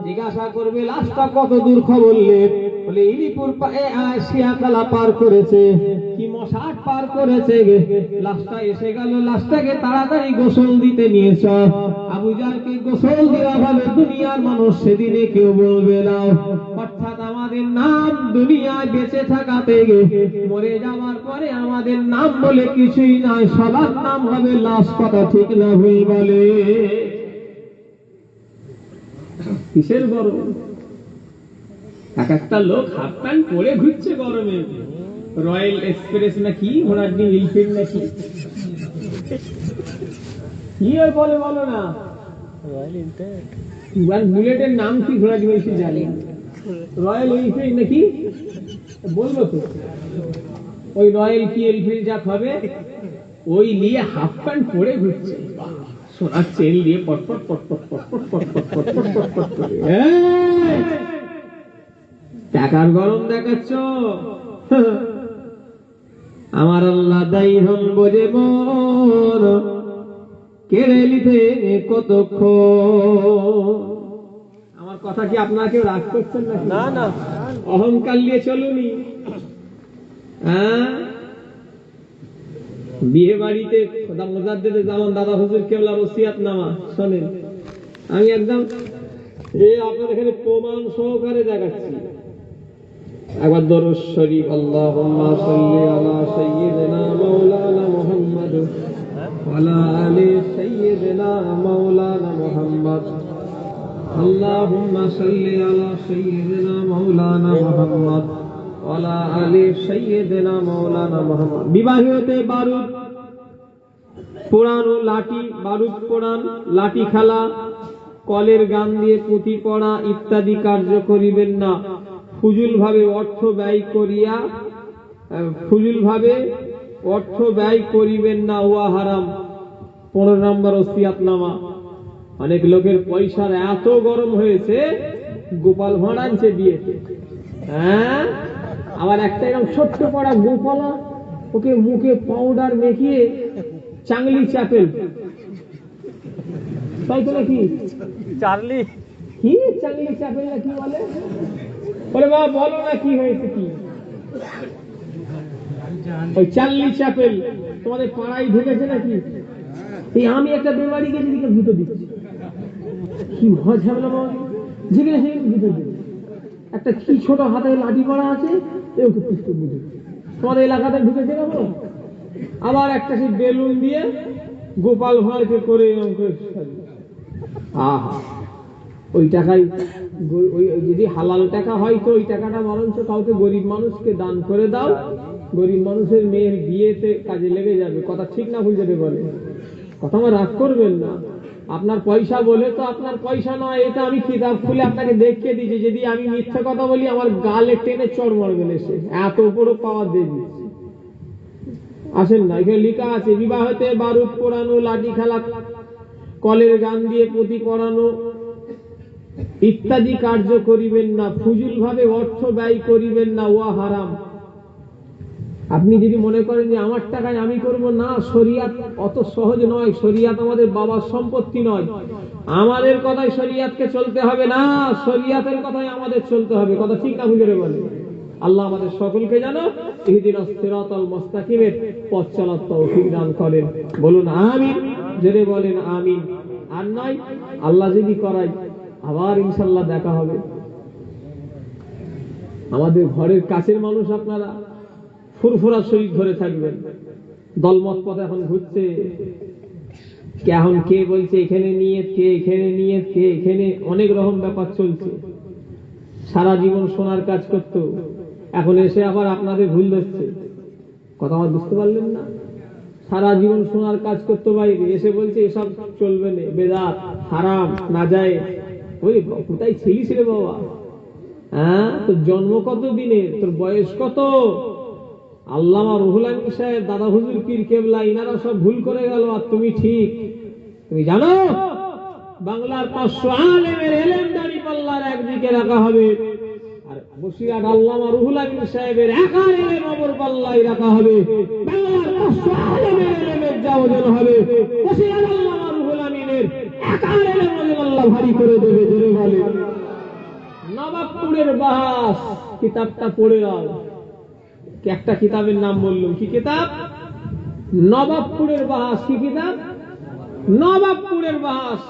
জিজ্ঞাসা করবে লাশটা কত দূর খবর লে, বলে ইলিপুর শিয়াকালা পার করেছে, কি মশাট পার করেছে, লাশটা এসে গেল, লাশটাকে তাড়াতাড়ি গোসল দিতে নিয়েছ। আবু জাহলকে গোসল দেওয়া হবে, দুনিয়ার মানুষ সেদিনে কেউ বলবে না। অর্থাৎ আমাদের নাম দুনিয়ায় বেঁচে থাকাতে মরে যাওয়ার পরে আমাদের নাম বলে কিছুই নাই, সবার নাম হবে লাশ। কথা ঠিক না ভুল বলে? কিসের গরম? এক একটা লোক হাফ প্যান্ট পরে ঘুরছে গরমে, রয়্যাল এক্সপ্রেস নাকি, ঘোড়ার ডিম ইলফিল্ড নাকি, কি আর বলে বলো না। বুলেটের নাম কি, ঘোড়ার ডিম ইলফিল্ড জানি, রয়্যাল এনফিল্ড নাকি বলবো তো, ওই রয়্যাল কি এনফিল্ড যা হবে ওই নিয়ে হাফ প্যান্ট পরে ঘুরছে, সোনার চেন দিয়ে পটপট পটপট পটপট পটপট পটপট পটপট করে। টাকার গরম দেখাচ্ছ? আমার আল্লাহ দায়ী হন বোঝে মন, কেড়ে নিতে কতক্ষণ। আমার কথা কি আপনারা কেউ রাগ করছেন না? না না, অহংকার নিয়ে চলুনি। বিয়ে বাড়িতে যেমন দাদা হুজুর কেবলা ওসিয়াত নামা শোনেন, আমি একদম আপনার এখানে প্রমাণ সহকারে দেখাচ্ছি। একবার দরুদ শরীফ, আল্লাহুম্মা সাল্লি আলা সাইয়্যিদিনা মাওলানা মুহাম্মদ ওয়া আলা আলি সাইয়্যিদিনা মাওলানা মুহাম্মদ, আল্লাহুম্মা সাল্লি আলা সাইয়্যিদিনা মাওলানা মুহাম্মদ ওয়া আলা আলি সাইয়্যিদিনা মাওলানা মুহাম্মদ। বিবাহিতে বারুদ পোড়ানো, লাঠি বারুদ পোড়ান, লাঠি খেলা, কলের গান দিয়ে পুঁথি পড়া ইত্যাদি কার্য করিবেন না। ফুজুল ভাবে অর্থ ব্যয় করিবেন না, ওয়া হারাম। 15 নম্বর ওসিয়াতনামা। অনেক লোকের পয়সার এত গরম হয়েছে, গোপাল ভাঁড় আনছে বিয়েতে। আবার একটা এরকম ছোট্ট পড়া গোপালা, ওকে মুখে পাউডার মেখিয়ে চাংলি চ্যাপেল, তাই তো নাকি? চার্লি কি চাংলি চ্যাপেল না কি বলে? বলে বাবা বলো না কি হয়েছে কি? ওই চার্লি চ্যাপেল তোমাদের পাড়ায় ঢুকেছে নাকি? এই আমি একটা বেমারি গেছি, দিকে ভূত দিচ্ছি, কি মজা হলো বাবা, যেখানে সেখানে ভূত দিচ্ছে। একটা কি ছোট হাতে লাঠি পড়া আছে, ওকে পুষ্ট বুঝে তোমাদের এলাকাতে ঢুকেছে না? আবার একটা সেই বেলুন দিয়ে গোপাল ভাঁড়কে করে আহা, ওই টাকায় ওই যদি হালাল টাকা হয় তো ওই টাকাটা বরঞ্চ কাউকে গরিব মানুষকে দান করে দাও, গরিব মানুষের মেয়ের বিয়েতে কাজে লেগে যাবে। কথা ঠিক না ভুল যেতে বলে? কথা আমার রাগ করবেন না। আপনার পয়সা বলে তো আপনার পয়সা নয়, এটা আমি কিতাব খুলে আপনাকে দেখিয়ে দিয়েছি। যদি আমি মিথ্যে কথা বলি আমার গালে টেনে চড় মারবেন এসে, এত উপরও পাওয়ার দিয়ে দিচ্ছি। আসেন না, এখানে লেখা আছে বিবাহতে বারুদ পোড়ানো, লাঠি খেলা, কলের গান দিয়ে পুঁথি পড়ানো ইত্যাদি কার্য করিবেন না। ফুজুল ভাবে অর্থ ব্যয় করিবেন না, ওয়া হারাম। আপনি যদি মনে করেন যে আমার টাকায় আমি করব না, শরিয়াত অত সহজ নয়। শরিয়াত আমাদের বাবার সম্পত্তি নয়, আমাদের কথাই শরিয়াতকে চলতে হবে না, শরিয়াতের কথাই আমাদের চলতে হবে। কথা ঠিক না ভুলে বলে? আল্লাহ আমাদের সকলকে জানো ইহদিনাস সিরাতাল মুস্তাকিমের পথ চলার তৌফিক দান করেন। বলুন আমিন, জোরে বলেন আমিন। আর নয় আল্লাহ যদি করায় আবার ইনশাআল্লাহ দেখা হবে। আমাদের ঘরের কাছের মানুষ আপনারা ফুরফুরা শরীর ধরে থাকবেন। দলমত পথ এখন ঘুরছে, এখন কে বলছে এখানে নিয়ত, কে এখানে নিয়ত, কে এখানে, অনেক রকম ব্যাপার চলছে। সারা জীবন সোনার কাজ করতো, এখন এসে আবার আপনাদের ভুল ধরছে। কথা আমার বুঝতে পারলেন না? সারা জীবন সোনার কাজ করতো বাইরে, এসে বলছে এসব চলবে না, বেদাত, হারাম, নাজায়েজ। ওই কোথায় ছিলিস রে বাবা? তোর জন্ম কত দিনে, তোর বয়স কত? আল্লামা রুহুল আমিন সাহেব, দাদা হুজুর পীর কেবলা, ইনারা সব ভুল করে গেল আর তুমি ঠিক। তুমি জানো বাংলার 500 আলেমের ইলম দাড়ি পাল্লার একদিকে রাখা হবে, আর বসিরহাট আল্লামা রুহুল আমিন সাহেবের একার ইলম অপর পাল্লায় রাখা হবে। বাংলার 500 আলেমের ইলমের যা ওজন হবে, বসিরহাট আল্লামা রুহুল আমিনের একার ইলম আল্লাহ ভারী করে দেবে। জোরে বলে বাস কিতাবটা পড়ে নাও। একটা কিতাবের নাম বললাম, কি কিতাব? নবাবপুরের বাস। কি কিতাব? নবাবপুরের বাস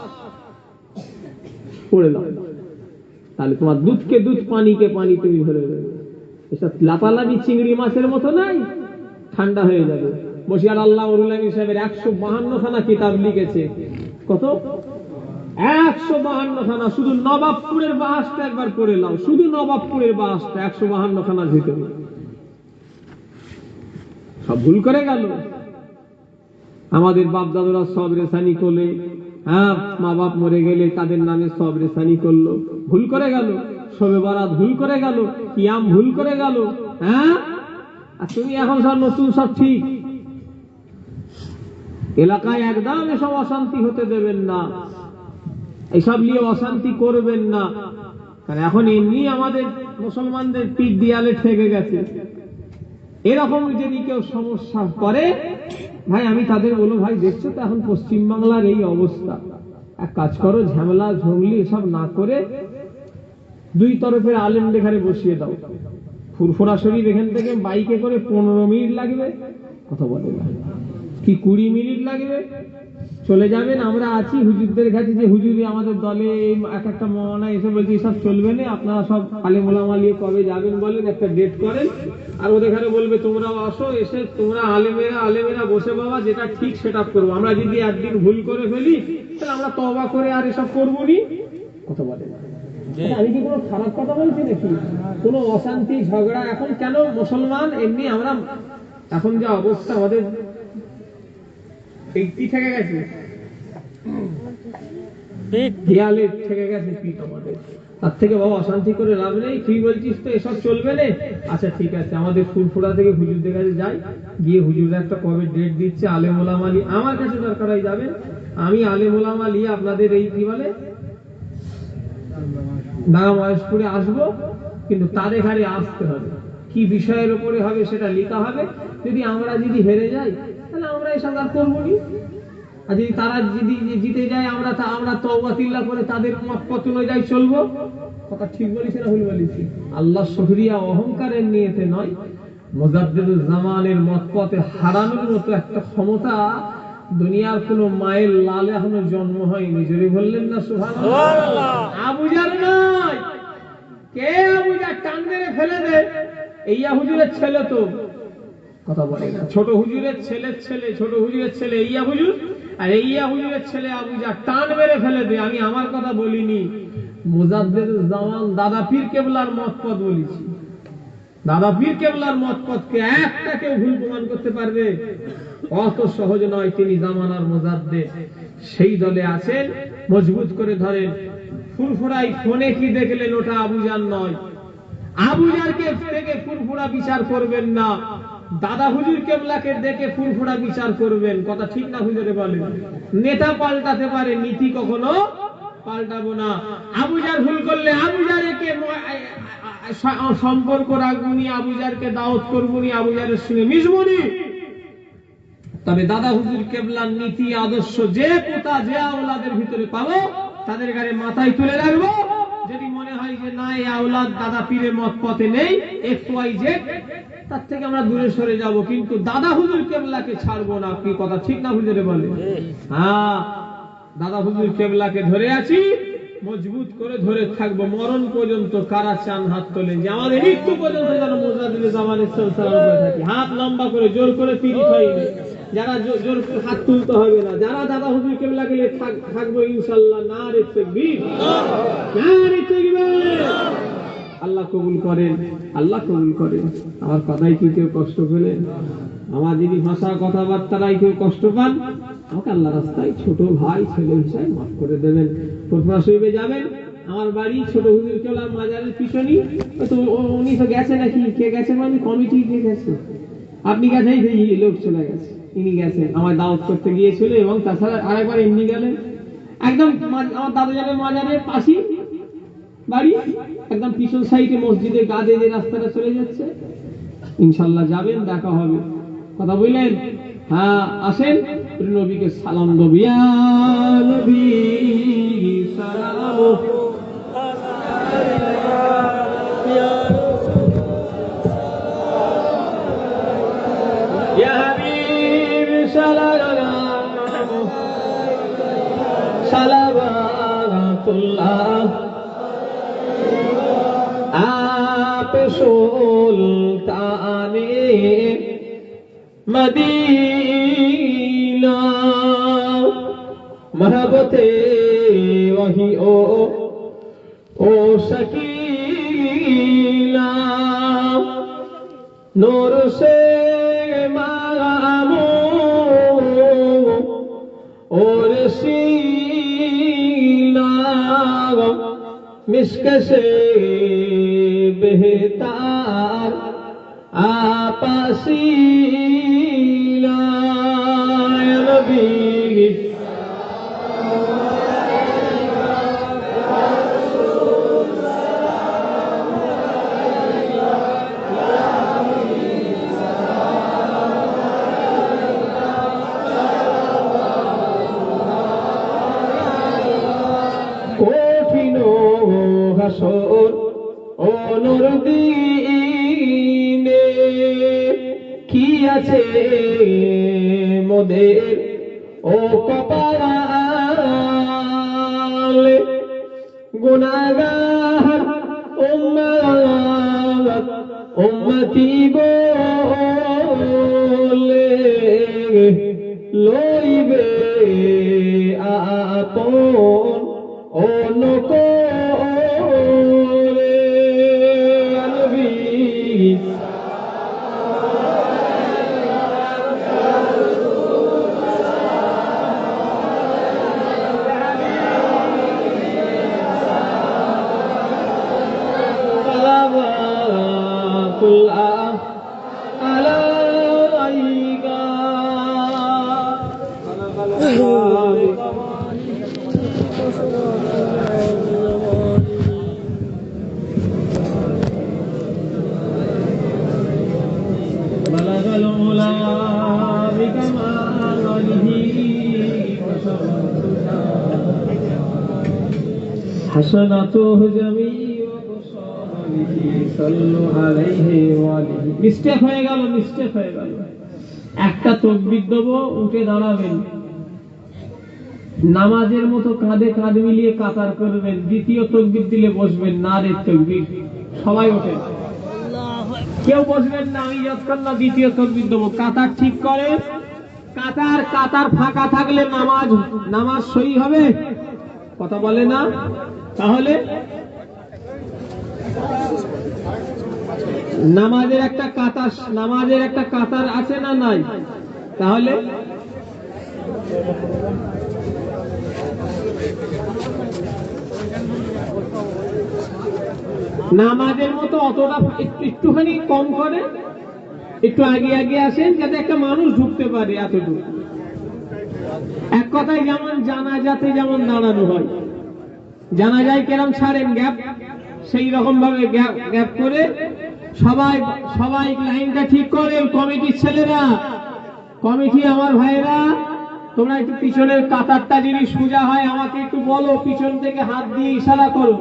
পড়ে নাও, তাহলে তোমার দুধকে দুধ, পানিকে পানি তুমি ধরে দেবে। এসব লাপালাপি চিংড়ি মাছের মতো নাই, ঠান্ডা হয়ে যাবে। বসিয়ার আল্লাহ উরুলামী সাহেবের 152 খানা কিতাব লিখেছে। কত? 152 খানা। শুধু নবাবপুরের বাসটা একবার পড়ে নাও, শুধু নবাবপুরের বাসটা 152 খানার ভিতরে। সব ভুল করে গেল। আমাদের বাপ দাদুরা সব রেসানি করলে, হ্যাঁ, মা বাপ মরে গেলে তাদের নামে সব রেসানি করলো, ভুল করে গেল। শবে বরাত ভুল করে গেল, কিয়াম ভুল করে গেল। হ্যাঁ, আর তুমি এখন সব নতুন, সব ঠিক। এলাকায় একদম এসব অশান্তি হতে দেবেন না, এইসব নিয়ে অশান্তি করবেন না। কারণ এখন এমনি আমাদের মুসলমানদের পিঠ দেয়ালে ঠেকে গেছে। এরকম যদি কেউ সমস্যা করে, ভাই আমি তাদের বলবো, ভাই দেখছো তো এখন পশ্চিমবাংলার এই অবস্থা, এক কাজ করো, ঝামেলা ঝগলি এসব না করে দুই তরফের আলেম দেখারে বসিয়ে দাও। ফুরফুরা শরীফ এখান থেকে বাইকে করে 15 মিনিট লাগবে, কথা বলে না, কি 20 মিনিট লাগবে, চলে যাবেন। আমরা আছি হুজুরদের কাছে, যে হুজুরি আমাদের দলে এক একটা মৌলানা এসে বলছে এসব চলবে না, আপনারা সব আলেম ওলামা নিয়ে কবে যাবেন বলেন, একটা ডেট করেন। আর ওদের ঘরে বলবে তোমরাও আসো, এসে তোমরা আলেমেরা বসে বাবা যেটা ঠিক সেটা করবো। আমরা যদি একদিন ভুল করে ফেলি তাহলে আমরা তওবা করে আর এসব করবো নি, কথা বলে না। আমি কি কোনো খারাপ কথা বলছি নাকি? কোনো অশান্তি ঝগড়া এখন কেন? মুসলমান এমনি আমরা এখন যা অবস্থা আমাদের এই কি থেকে গেছে, দেয়ালে থেকে গেছে পিঠ আমাদের। তার থেকে বাবা অশান্তি করে লাভ নেই। তুই বলছিস তো এসব চলবে না, আচ্ছা ঠিক আছে, আমাদের ফুরফুরা থেকে হুজুরদের কাছে যাই, গিয়ে হুজুররা একটা কবে ডেট দিচ্ছে, আলেম ওলামা নিয়ে আমার কাছে দরকার হয় যাবেন, আমি আলেম ওলামা নিয়ে আপনাদের এই কি বলে নাম মহেশপুরে আসবো, কিন্তু তাদের ঘরে আসতে হবে। কি বিষয়ের উপরে হবে সেটা লিখা হবে। যদি আমরা হেরে যাই তাহলে আমরা এসব আর করবো নি। আর যদি তারা যদি জিতে যায়, আমরা তওবা তিল্লা করে তাদের মত অনুযায়ী চলবো। কথা ঠিক বলিস না ভুল বলিস? আল্লাহ শুকরিয়া অহংকারের নিয়েতে নয়, মুজাদ্দিদুল জামানের মত পথে হারানোর মতো একটা ক্ষমতা দুনিয়ার কোন মায়ের লাল এখনো জন্ম হয়নি। জোরে বললেন না সুবহানাল্লাহ? আবুজার নয়, কে আবুজার? টান মেরে ফেলে দে, এই হুজুরের ছেলে তো, কথা বলে না, ছোট হুজুরের ছেলের ছেলে, ছোট হুজুরের ছেলে ইয়া হুজুর, আর ইয়া হুজুরের ছেলে আবুজা, টান মেরে ফেলে দে। আমি আমার কথা বলিনি, মুজাদ্দিদুল জামান দাদা পীর কেবলার মত পথ বলেছি। দাদা পীর কেবলার মত পথকে একটা কেউ ভুল প্রমাণ করতে পারবে? অত সহজ নয়। তিনি জামানার মুজাদ্দিদ, সেই দলে আছেন, মজবুত করে ধরেন। ফুরফুরাই ফোনে কি দেখলেন, ওটা আবুজার নয়। আবুজারকে দেখে ফুরফুরা বিচার করবেন না, দাদা হুজুর কেবলাকে দেখে ফুরফুরা বিচার করবেন। কথা ঠিক না হুজুরে বলেন? নেতা পাল্টাতে পারে, নীতি কখনো পাল্টাবো না। আবুজার ভুল করলে আবুজারকে সম্পর্ক রাখবনি, আবুজারকে দাওয়াত করবনি, আবুজারের সঙ্গে মিশবনি। তবে দাদা হুজুর কেবলার নীতি আদর্শ যে পোতা যে আওলাদের ভিতরে পাবো, তাদের গায়ে মাথায় তুলে রাখবো। যদি মনে হয় যে না, এই আওলাদ দাদা পীরের মত পথে নেই, XYZ, তার থেকে আমরা দূরে সরে যাব, কিন্তু দাদা হুজুর কেবলাকে ছাড়বো না। কি কথা ঠিক না হুজুরে বলে? হ্যাঁ, দাদা হুজুর কেবলাকে ধরে আছি, মজবুত করে ধরে থাকবো মরণ পর্যন্ত। কারা চান হাত তোলেন, যে আমাদের মৃত্যু পর্যন্ত যেন মুজাদ্দিদুল জামানের সালাম করে থাকি। হাত লম্বা করে, জোর করে পিরিত হয়নি, যারা জোর করে হাত তুলতে হবে না, যারা দাদা হুজুর কেবলা গেলে থাকবো ইনশাআল্লাহ। নারে তাকবীর, নারে তাকবীর। আল্লাহ কবুল করেন, আল্লাহ কবুল করেন। আমার কথাই কি কেউ কষ্ট পেলেন? আমার যদি ভাষা কথাবার্তারাই কেউ কষ্ট পান, আমাকে আল্লাহ রাস্তায় ছোট ভাই ছেলে হিসাবে মাফ করে দেবেন। ফুরফুরা শরীফে যাবেন, আমার বাড়ি ছোট হুজুর কেবলার মাজারের পিছনই। তো উনি তো গেছে নাকি? কে গেছে মানে কমিটি কে গেছে? আপনি গেছেন, এই লোক চলে গেছে, ইনি গেছেন, আমার দাওয়াত করতে গিয়েছিল। এবং তাছাড়া আরেকবার এমনি গেলেন, একদম আমার দাদা যাবে মাজারের পাশেই বাড়ি, একদম পিছন সাইডে মসজিদের গাদে যে রাস্তাটা চলে যাচ্ছে। ইনশাআল্লাহ যাবেন, দেখা হবে। কথা বললেন? হ্যাঁ, আসেন, নবীকে সালাম দেব। ইয়া নবী সালাম आप सुल्ताने मदीना महबते वही ओ शकीला नूर से मामू और सीना मिस्क से बेहतर आपसीला या नबी কঠিন হাসর অনুর দিনে কি আছে মোদের ও কপালে গুনাহগার উম্মত উম্মতি বলে লইবে আপন অনুকরে নবী সালাওয়াতুল্লাহ আলাইকা بلغ العلا بكماله حسناته جميع وصحبه صلوا عليه وآله মিস্টেক হয়ে গেল একটা তাকবীর দেব উঠে দাঁড়াবেন নামাজের মতো কাঁধে কাঁধ মিলিয়ে কাতার করবেন দ্বিতীয় তাকবীর দিলে বসবেন নারের তাকবীর সবাই ওঠেন কেউ বসবেন না আমি যতক্ষণ না দ্বিতীয় তাকবীর দেবো কাতার ঠিক করে কাতার ফাঁকা থাকলে নামাজ সহি হবে কথা বলে না তাহলে নামাজের একটা কাতার আছে না নাই তাহলে নামাজের মতো অতটা একটুখানি কম করে একটু আগে আসেন যাতে একটা মানুষ ঢুকতে পারে এতটুকু এক কথায় যেমন জানাজাতে যেমন দাঁড়ানো হয় জানাজায় কেরম ছাড়েন গ্যাপ সেই রকম ভাবে গ্যাপ করে সবাই লাইনটা ঠিক করেন কমিটির ছেলেরা কমিটি আমার ভাইরা তোমরা একটু পিছনের কাতারটা যদি সোজা হয় আমাকে একটু বলো পিছন থেকে হাত দিয়ে ইশারা করো